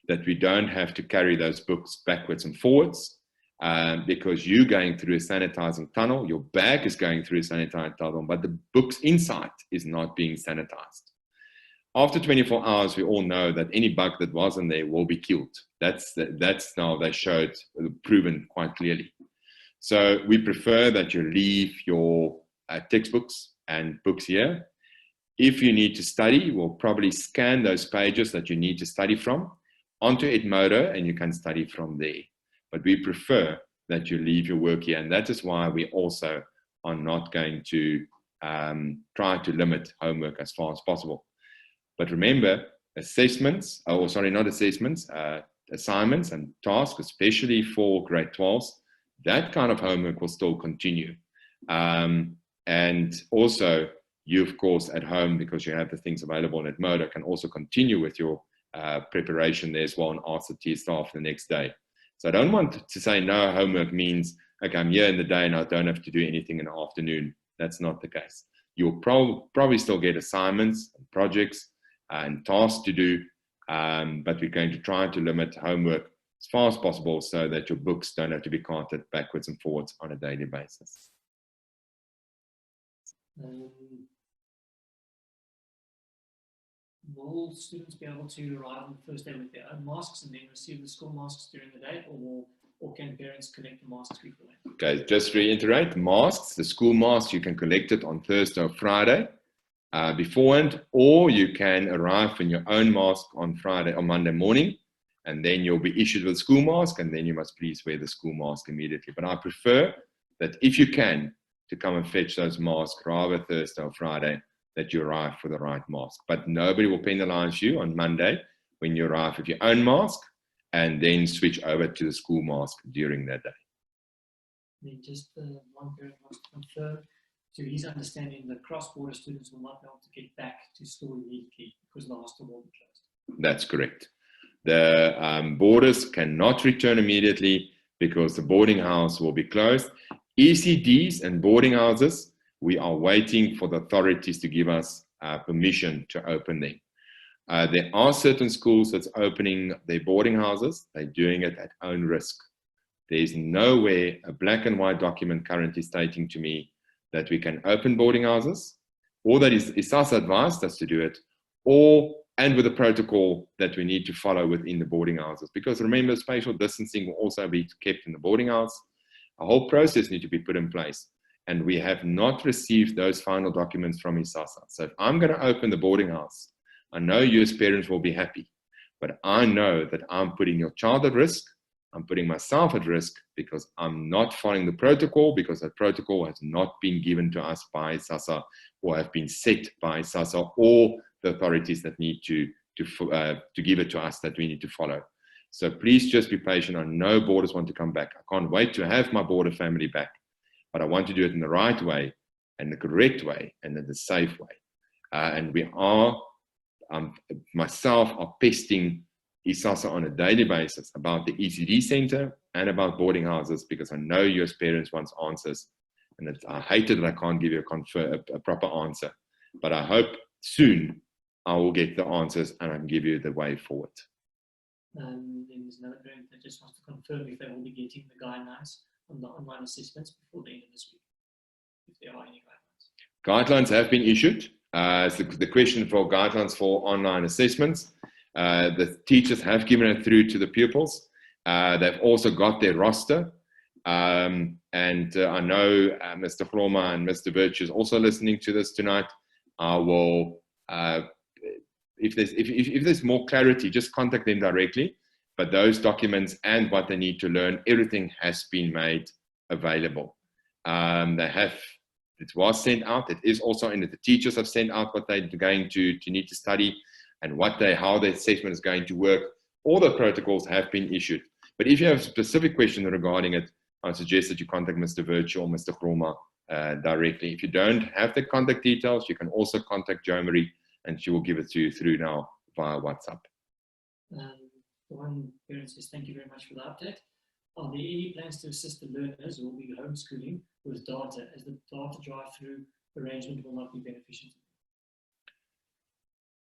that we don't have to carry those books backwards and forwards, because you're going through a sanitizing tunnel, your bag is going through a sanitizing tunnel, but the books inside is not being sanitized. After 24 hours, we all know that any bug that was in there will be killed. That's now they showed, proven quite clearly. So we prefer that you leave your textbooks and books here. If you need to study, we'll probably scan those pages that you need to study from onto Edmodo and you can study from there. But we prefer that you leave your work here. And that is why we also are not going to try to limit homework as far as possible. But remember, assessments, oh, sorry, not assessments, assignments and tasks, especially for grade 12s, that kind of homework will still continue. And also, you, of course, at home, because you have the things available at Edmodo, can also continue with your preparation there as well and ask the TA staff the next day. So I don't want to say no homework means, okay, I'm here in the day and I don't have to do anything in the afternoon. That's not the case. You'll probably still get assignments and projects and tasks to do, but we're going to try to limit homework as far as possible so that your books don't have to be carted backwards and forwards on a daily basis. Will students be able to arrive on the first day with their own masks and then receive the school masks during the day, or can parents collect the masks beforehand? Okay, just reiterate, masks, the school masks, you can collect it on Thursday or Friday beforehand, or you can arrive in your own mask on Friday or Monday morning, and then you'll be issued with a school mask, and then you must please wear the school mask immediately. But I prefer that if you can, to come and fetch those masks rather Thursday or Friday, that you arrive for the right mask. But nobody will penalize you on Monday when you arrive with your own mask and then switch over to the school mask during that day. Then just one parent wants to confirm, to his understanding, the cross-border students will not be able to get back to school immediately because the hostel will be closed. That's correct. The borders cannot return immediately because the boarding house will be closed. ECDs and boarding houses, we are waiting for the authorities to give us permission to open them. There are certain schools that's opening their boarding houses. They're doing it at own risk. There's nowhere a black and white document currently stating to me that we can open boarding houses, or that ISASA advised us to do it, and with a protocol that we need to follow within the boarding houses. Because remember, spatial distancing will also be kept in the boarding house. A whole process needs to be put in place. And we have not received those final documents from ISASA. So if I'm going to open the boarding house, I know you as parents will be happy, but I know that I'm putting your child at risk. I'm putting myself at risk because I'm not following the protocol, because that protocol has not been given to us by ISASA or have been set by ISASA or the authorities that need to give it to us that we need to follow. So please just be patient. I know borders want to come back. I can't wait to have my border family back. But I want to do it in the right way and the correct way and in the safe way. And we are, myself, are pesting ISASA on a daily basis about the ECD center and about boarding houses, because I know you as parents want answers. And I hate it that I can't give you a proper answer. But I hope soon I will get the answers and I can give you the way forward. Then there's another parent that just wants to confirm if they will be getting the guidelines on the online assessments before the end of this week, if there are any guidelines. Guidelines have been issued. So the question for guidelines for online assessments, the teachers have given it through to the pupils. They've also got their roster. And I know Mr. Chroma and Mr. Virtue is also listening to this tonight. I will, if there's more clarity, just contact them directly. But those documents and what they need to learn, everything has been made available. It was sent out. It is also in the teachers have sent out what they're going to need to study and how the assessment is going to work. All the protocols have been issued. But if you have a specific question regarding it, I suggest that you contact Mr. Virtue or Mr. Chroma directly. If you don't have the contact details, you can also contact Jo Marie and she will give it to you through now via WhatsApp. One parent says, thank you very much for the update. Are there any plans to assist the learners who will be homeschooling with data, as the data drive-through arrangement will not be beneficial to them?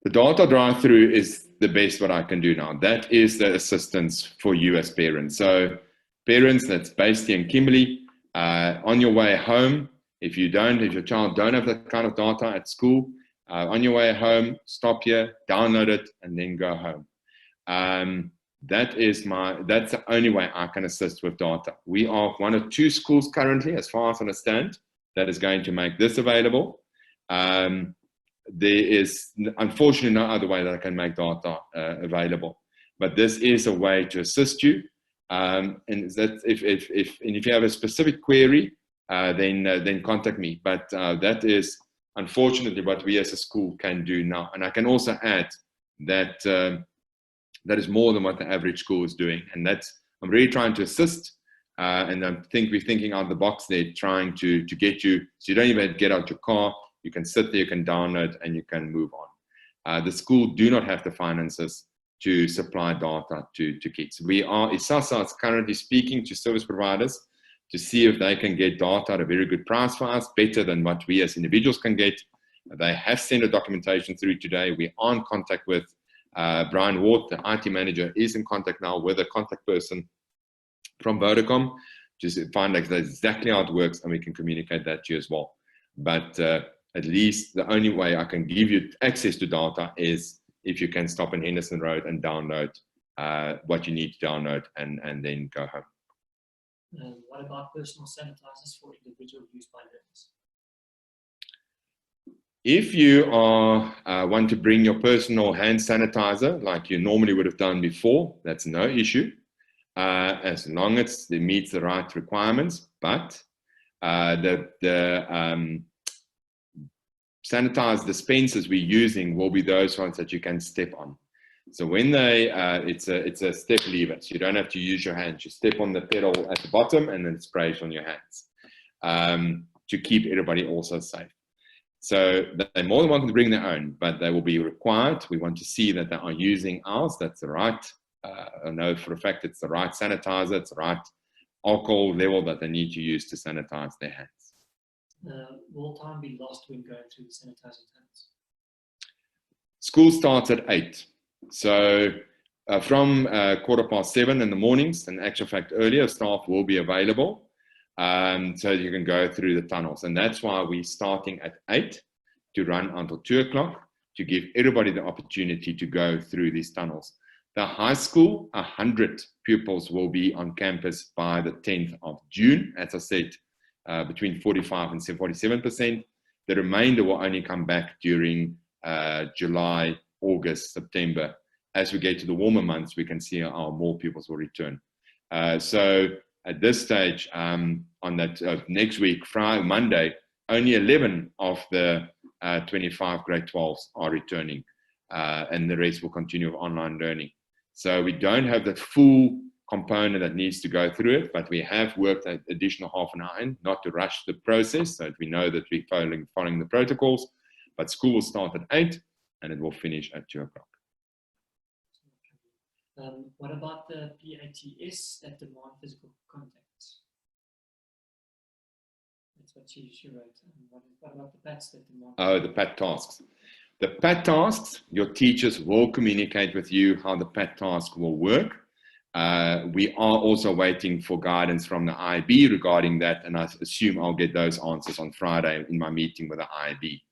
The data drive-through is the best what I can do now. That is the assistance for you as parents. So parents that's based here in Kimberley, on your way home, if your child don't have that kind of data at school, on your way home, stop here, download it, and then go home. That's the only way I can assist with data. We are one of 2 schools currently, as far as I understand, that is going to make this available. There is unfortunately no other way that I can make data available. but this is a way to assist you. And that if you have a specific query, then contact me. But that is unfortunately what we as a school can do now. And I can also add that that is more than what the average school is doing. And I'm really trying to assist. And I think we're thinking out of the box there, trying to get you, so you don't even get out your car. You can sit there, you can download, and you can move on. The school do not have the finances to supply data to kids. ISASA is currently speaking to service providers to see if they can get data at a very good price for us, better than what we as individuals can get. They have sent a documentation through today. We are in contact with Brian Ward, the IT manager, is in contact now with a contact person from Vodacom to find out exactly how it works, and we can communicate that to you as well. But at least the only way I can give you access to data is if you can stop in Henderson Road and download what you need to download and then go home. What about personal sanitizers for individual use by learners? If you want to bring your personal hand sanitizer like you normally would have done before, that's no issue, as long as it meets the right requirements. But the sanitized dispensers we're using will be those ones that you can step on. So when it's a step lever, so you don't have to use your hands. You step on the pedal at the bottom and then it sprays on your hands to keep everybody also safe. So they're more than welcome to bring their own, but they will be required. We want to see that they are using ours. That's the right, I know for a fact it's the right sanitizer, it's the right alcohol level that they need to use to sanitize their hands. Will time be lost when going through the sanitizing tunnels? School starts at 8. So from 7:15 in the mornings, in actual fact earlier, staff will be available. So you can go through the tunnels. And that's why we're starting at 8 to run until 2 o'clock to give everybody the opportunity to go through these tunnels. The high school, 100 pupils will be on campus by the 10th of June. As I said, between 45 and 47%. The remainder will only come back during July, August, September. As we get to the warmer months, we can see how more pupils will return. So at this stage, on that next week, Monday, only 11 of the 25 grade 12s are returning, and the rest will continue with online learning. So we don't have that full component that needs to go through it, but we have worked an additional half an hour in, not to rush the process, so that we know that we're following the protocols. But school will start at 8 and it will finish at 2 o'clock. What about the PATS that demand physical contacts? That's what she wrote. What about the PATs that demand? Oh, the PAT tasks. The PAT tasks, your teachers will communicate with you how the PAT task will work. We are also waiting for guidance from the IB regarding that, and I assume I'll get those answers on Friday in my meeting with the IB.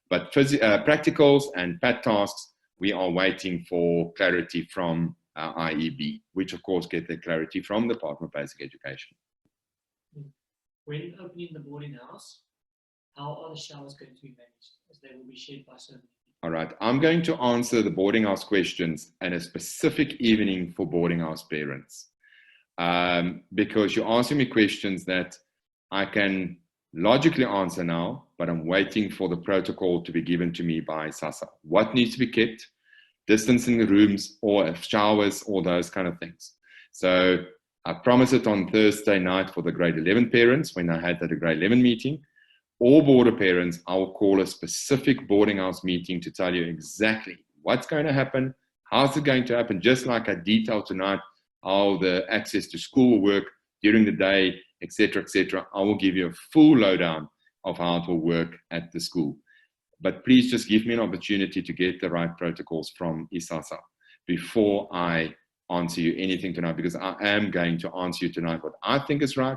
But practicals and PAT tasks, we are waiting for clarity from IEB, which of course get the clarity from the Department of Basic Education. When opening the boarding house, how are the showers going to be managed, as they will be shared by so many people? All right, I'm going to answer the boarding house questions in a specific evening for boarding house parents, because you're asking me questions that I can logically answer now, but I'm waiting for the protocol to be given to me by SASA. What needs to be kept, distance in the rooms, or showers, all those kind of things. So I promised it on Thursday night for the grade 11 parents when I had that grade 11 meeting. All boarder parents, I will call a specific boarding house meeting to tell you exactly what's going to happen, how's it going to happen, just like I detailed tonight, how the access to school will work during the day, etc., etc. I will give you a full lowdown of how it will work at the school. But please just give me an opportunity to get the right protocols from ISASA before I answer you anything tonight, because I am going to answer you tonight what I think is right,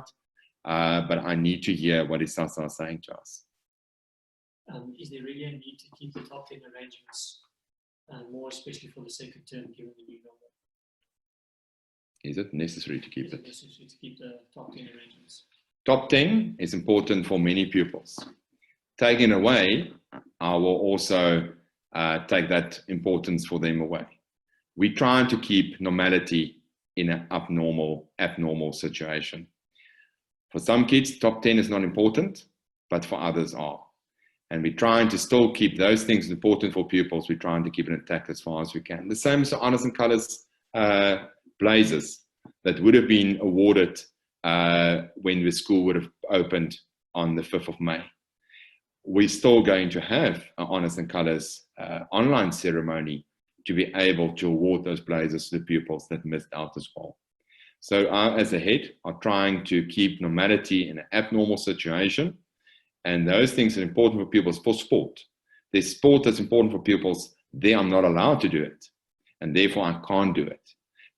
but I need to hear what ISASA is saying to us. Is there really a need to keep the top 10 arrangements more, especially for the second term, given the new normal? Is it necessary to keep it? Is it necessary to keep the top 10 arrangements? Top 10 is important for many pupils. Taken away, I will also take that importance for them away. we're trying to keep normality in an abnormal situation. For some kids, top 10 is not important, but for others are. And we're trying to still keep those things important for pupils. We're trying to keep it intact as far as we can. The same as the Honours and Colours blazers that would have been awarded when the school would have opened on the 5th of May. We're still going to have an Honours and Colours online ceremony to be able to award those blazers to the pupils that missed out as well. So I, as a head, are trying to keep normality in an abnormal situation. And those things are important for pupils for sport. There's sport that's important for pupils. There I'm not allowed to do it. And therefore I can't do it.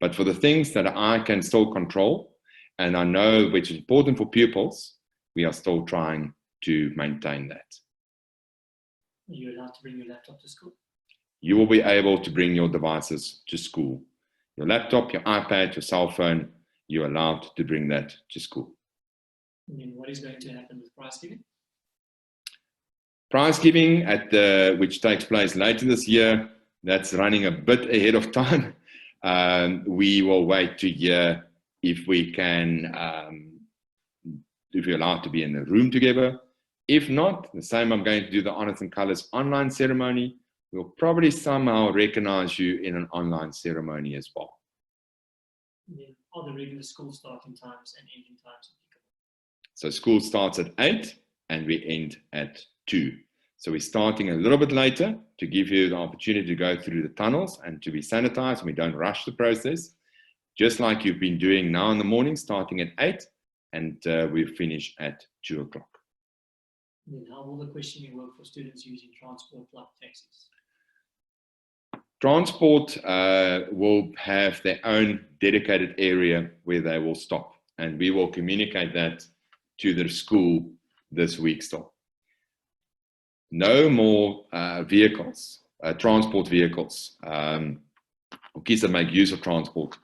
But for the things that I can still control, and I know which is important for pupils, we are still trying to maintain that. Are you allowed to bring your laptop to school? You will be able to bring your devices to school. Your laptop, your iPad, your cell phone, you're allowed to bring that to school. And then what is going to happen with prize giving? Prize giving, which takes place later this year, that's running a bit ahead of time. We will wait to hear if we can, if we're allowed to be in the room together. If not, the same, I'm going to do the Honours and Colours online ceremony. We'll probably somehow recognize you in an online ceremony as well. And then are the regular school starting times and ending times applicable? So school starts at 8 and we end at 2. So we're starting a little bit later to give you the opportunity to go through the tunnels and to be sanitized, and we don't rush the process. Just like you've been doing now in the morning, starting at 8, and we finish at 2 o'clock. And then how will the questioning work for students using transport like taxis? Transport will have their own dedicated area where they will stop, and we will communicate that to the school this week still. No more vehicles, transport vehicles, or kids that make use of transport.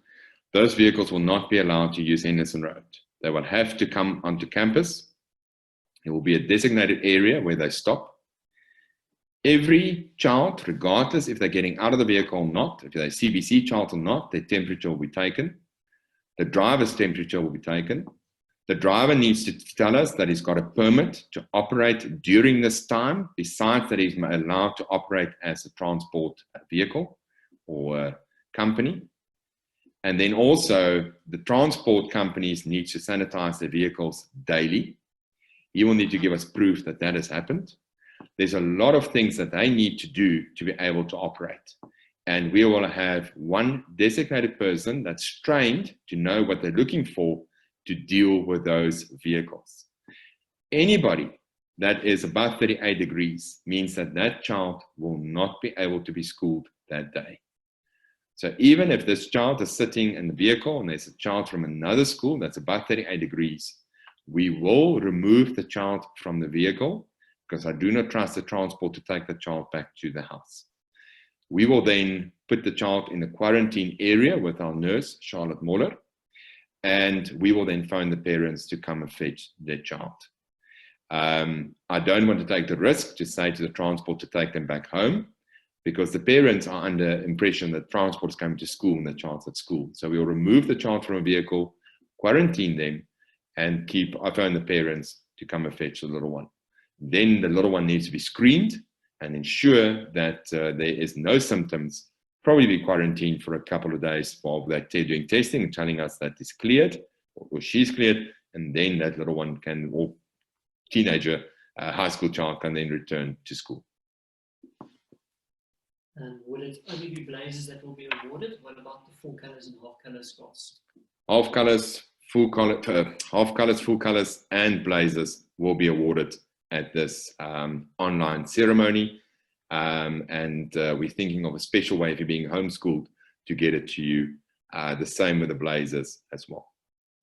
Those vehicles will not be allowed to use Henderson Road. They will have to come onto campus. There will be a designated area where they stop. Every child, regardless if they're getting out of the vehicle or not, if they're a CBC child or not, their temperature will be taken. The driver's temperature will be taken. The driver needs to tell us that he's got a permit to operate during this time, besides that he's allowed to operate as a transport vehicle or a company. And then also the transport companies need to sanitize their vehicles daily. He will need to give us proof that that has happened. There's a lot of things that they need to do to be able to operate. And we will have one designated person that's trained to know what they're looking for to deal with those vehicles. Anybody that is above 38 degrees means that that child will not be able to be schooled that day. So even if this child is sitting in the vehicle and there's a child from another school that's above 38 degrees, we will remove the child from the vehicle because I do not trust the transport to take the child back to the house. We will then put the child in the quarantine area with our nurse, Charlotte Moller, and we will then phone the parents to come and fetch their child. I don't want to take the risk to say to the transport to take them back home because the parents are under impression that transport is coming to school and the child's at school. So we will remove the child from a vehicle, quarantine them, and I phone the parents to come and fetch the little one. Then the little one needs to be screened and ensure that there is no symptoms, probably be quarantined for a couple of days while they're doing testing and telling us that it's cleared or she's cleared, and then that little one can, or teenager, high school child can then return to school. And will it only be blazers that will be awarded? What about the full colours and half colours squads? Half colours, full colours, and blazers will be awarded at this online ceremony. And we're thinking of a special way if you're being homeschooled to get it to you. The same with the blazers as well.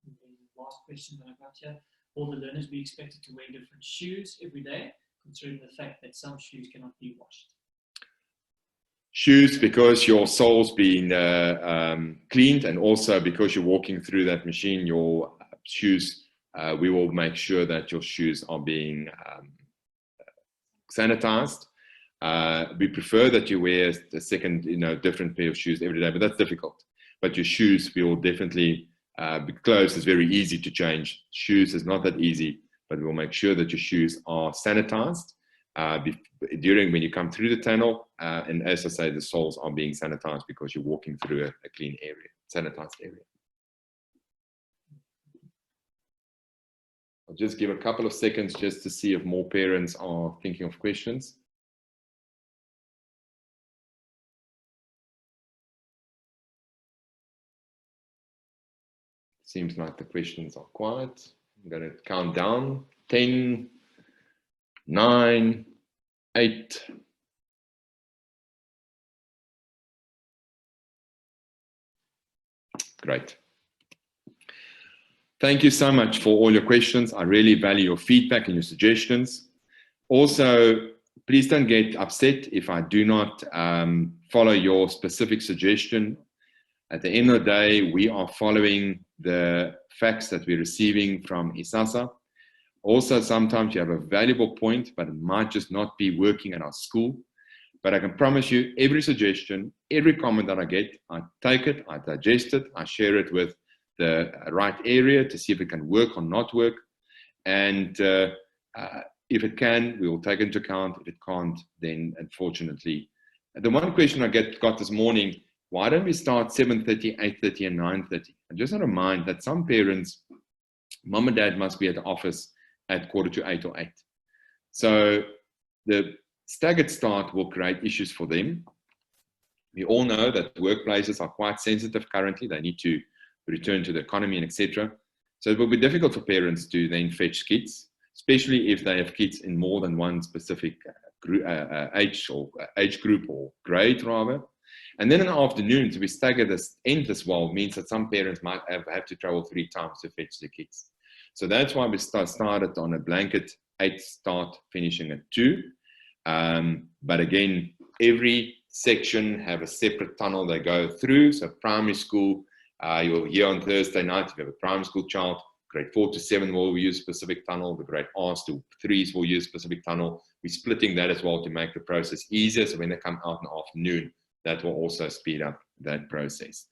And then the last question that I got here. Will the learners be expected to wear different shoes every day, considering the fact that some shoes cannot be washed? Shoes, because your sole's been cleaned, and also because you're walking through that machine, your shoes, we will make sure that your shoes are being sanitized. We prefer that you wear a second, different pair of shoes every day, but that's difficult. But your shoes, we will definitely, clothes is very easy to change. Shoes is not that easy, but we'll make sure that your shoes are sanitized when you come through the tunnel. And as I say, the soles are being sanitized because you're walking through a clean area, sanitized area. I'll just give a couple of seconds just to see if more parents are thinking of questions. Seems like the questions are quiet. I'm going to count down. 10, 9, 8. Great. Thank you so much for all your questions. I really value your feedback and your suggestions. Also, please don't get upset if I do not follow your specific suggestion. At the end of the day, we are following the facts that we're receiving from ISASA. Also, sometimes you have a valuable point, but it might just not be working at our school. But I can promise you, every suggestion, every comment that I get, I take it, I digest it, I share it with the right area to see if it can work or not work. And if it can, we will take it into account. If it can't, then unfortunately. The one question I got this morning, why don't we start 7:30, 8:30, and 9:30? I just want to remind that some parents, mom and dad must be at the office at 7:45 or 8. So the staggered start will create issues for them. We all know that workplaces are quite sensitive currently. They need to return to the economy and etc. So it will be difficult for parents to then fetch kids, especially if they have kids in more than one specific age group or grade rather. And then in the afternoon, to be staggered as well means that some parents might have to travel 3 times to fetch their kids. So that's why we started on a blanket 8 start, finishing at 2. But again, every section have a separate tunnel they go through. So primary school, you'll hear on Thursday night, if you have a primary school child, grade 4 to 7 will use specific tunnel, the grade R's to 3s will use specific tunnel. We're splitting that as well to make the process easier. So when they come out in the afternoon, that will also speed up that process.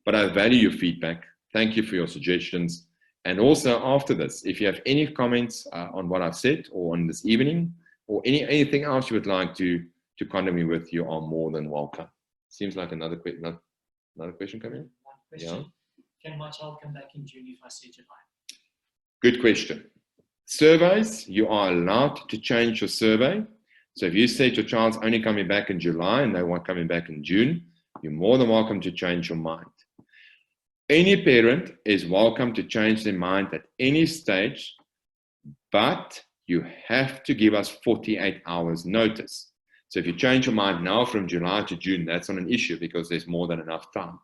But I value your feedback. Thank you for your suggestions. And also after this, if you have any comments on what I've said or on this evening, or anything else you would like to contact me with, you are more than welcome. Seems like another question coming in. One question. Yeah. Can my child come back in June if I say July? Good question. Surveys, you are allowed to change your survey. So if you said your child's only coming back in July and they want coming back in June, you're more than welcome to change your mind. Any parent is welcome to change their mind at any stage, but you have to give us 48 hours notice. So if you change your mind now from July to June, that's not an issue because there's more than enough time.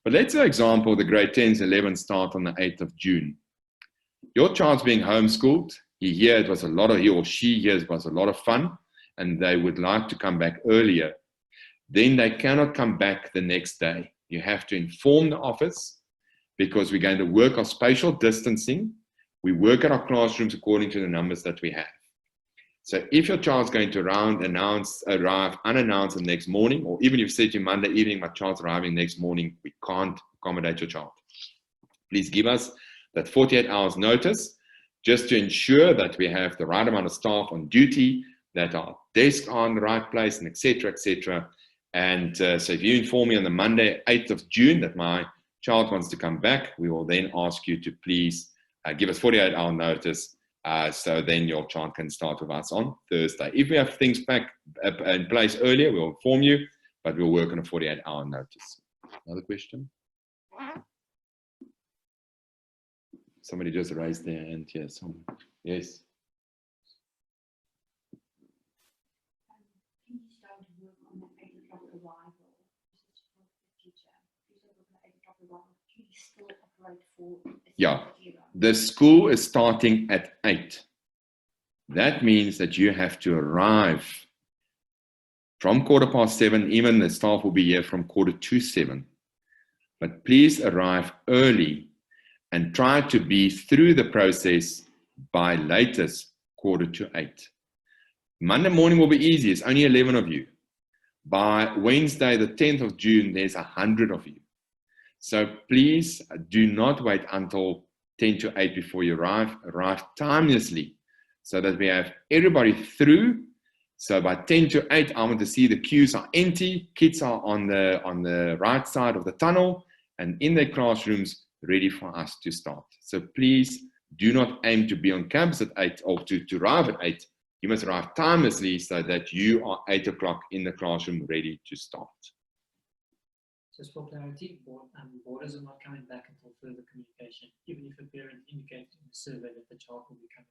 But let's say, for example, the grade 10s, 11s start on the 8th of June. Your child's being homeschooled. He or she hears it was a lot of fun and they would like to come back earlier. Then they cannot come back the next day. You have to inform the office because we're going to work on spatial distancing. We work at our classrooms according to the numbers that we have. So if your child's going to arrive unannounced the next morning, or even if you say to Monday evening, my child's arriving next morning, we can't accommodate your child. Please give us that 48 hours notice just to ensure that we have the right amount of staff on duty, that our desks are in the right place, and etc., etc. And so if you inform me on the Monday, 8th of June, that my child wants to come back, we will then ask you to please give us 48-hour notice. So then your child can start with us on Thursday. If we have things back in place earlier, we'll inform you, but we'll work on a 48-hour notice. Another question? Somebody just raised their hand here. Yes. Yeah, the school is starting at 8. That means that you have to arrive from 7:15, even the staff will be here from 7:45. But please arrive early and try to be through the process by latest 7:45. Monday morning will be easy. It's only 11 of you. By Wednesday, the 10th of June, there's 100 of you. So please do not wait until 10 to 8 before you arrive. Arrive timelessly so that we have everybody through. So by 10 to 8, I want to see the queues are empty. Kids are on the right side of the tunnel and in their classrooms ready for us to start. So please do not aim to be on campus at 8 or to arrive at 8. You must arrive timelessly so that you are 8 o'clock in the classroom ready to start. Just for clarity, boarders are not coming back until further communication, even if a parent indicates in the survey that the child will be coming.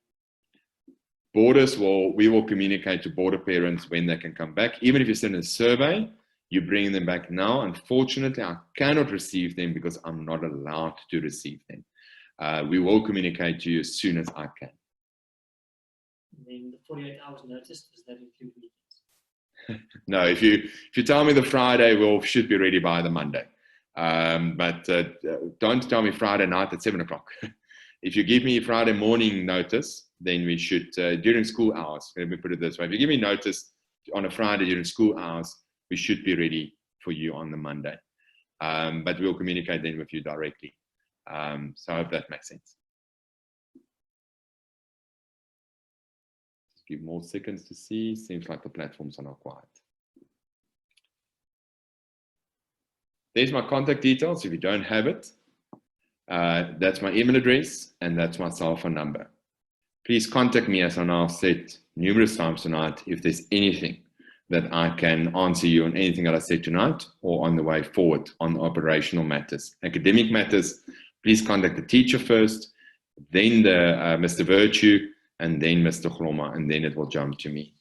Boarders we will communicate to boarder parents when they can come back. Even if you send a survey, you bring them back now. Unfortunately, I cannot receive them because I'm not allowed to receive them. We will communicate to you as soon as I can. And then the 48 hours notice, does that include weekends? No, if you tell me the Friday, we should be ready by the Monday. But don't tell me Friday night at 7 o'clock. If you give me Friday morning notice, then we should, during school hours, let me put it this way. If you give me notice on a Friday during school hours, we should be ready for you on the Monday. But we'll communicate then with you directly. So I hope that makes sense. Just give more seconds to see. Seems like the platforms are not quiet. There's my contact details if you don't have it. That's my email address and that's my cell phone number. Please contact me, as I now said numerous times tonight, if there's anything that I can answer you on anything that I said tonight or on the way forward on operational matters. Academic matters, please contact the teacher first, then Mr. Virtue, and then Mr. Chroma, and then it will jump to me.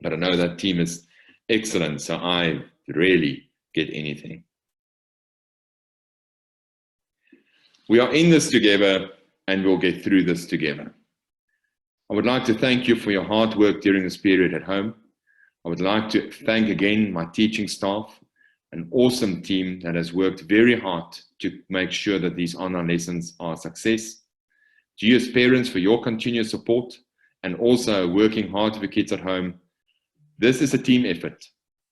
But I know that team is excellent, so I rarely get anything. We are in this together, and we'll get through this together. I would like to thank you for your hard work during this period at home. I would like to thank again my teaching staff, an awesome team that has worked very hard to make sure that these online lessons are a success. To you as parents for your continued support and also working hard for kids at home. This is a team effort,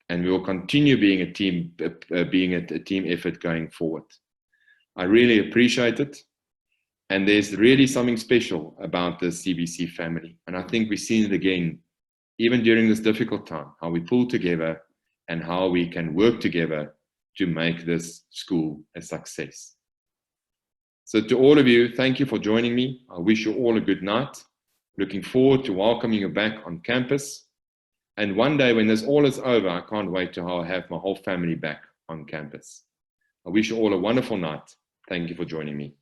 and we will continue being a team effort going forward. I really appreciate it. And there's really something special about the CBC family. And I think we've seen it again, even during this difficult time, how we pull together and how we can work together to make this school a success. So to all of you, thank you for joining me. I wish you all a good night. Looking forward to welcoming you back on campus. And one day when this all is over, I can't wait to have my whole family back on campus. I wish you all a wonderful night. Thank you for joining me.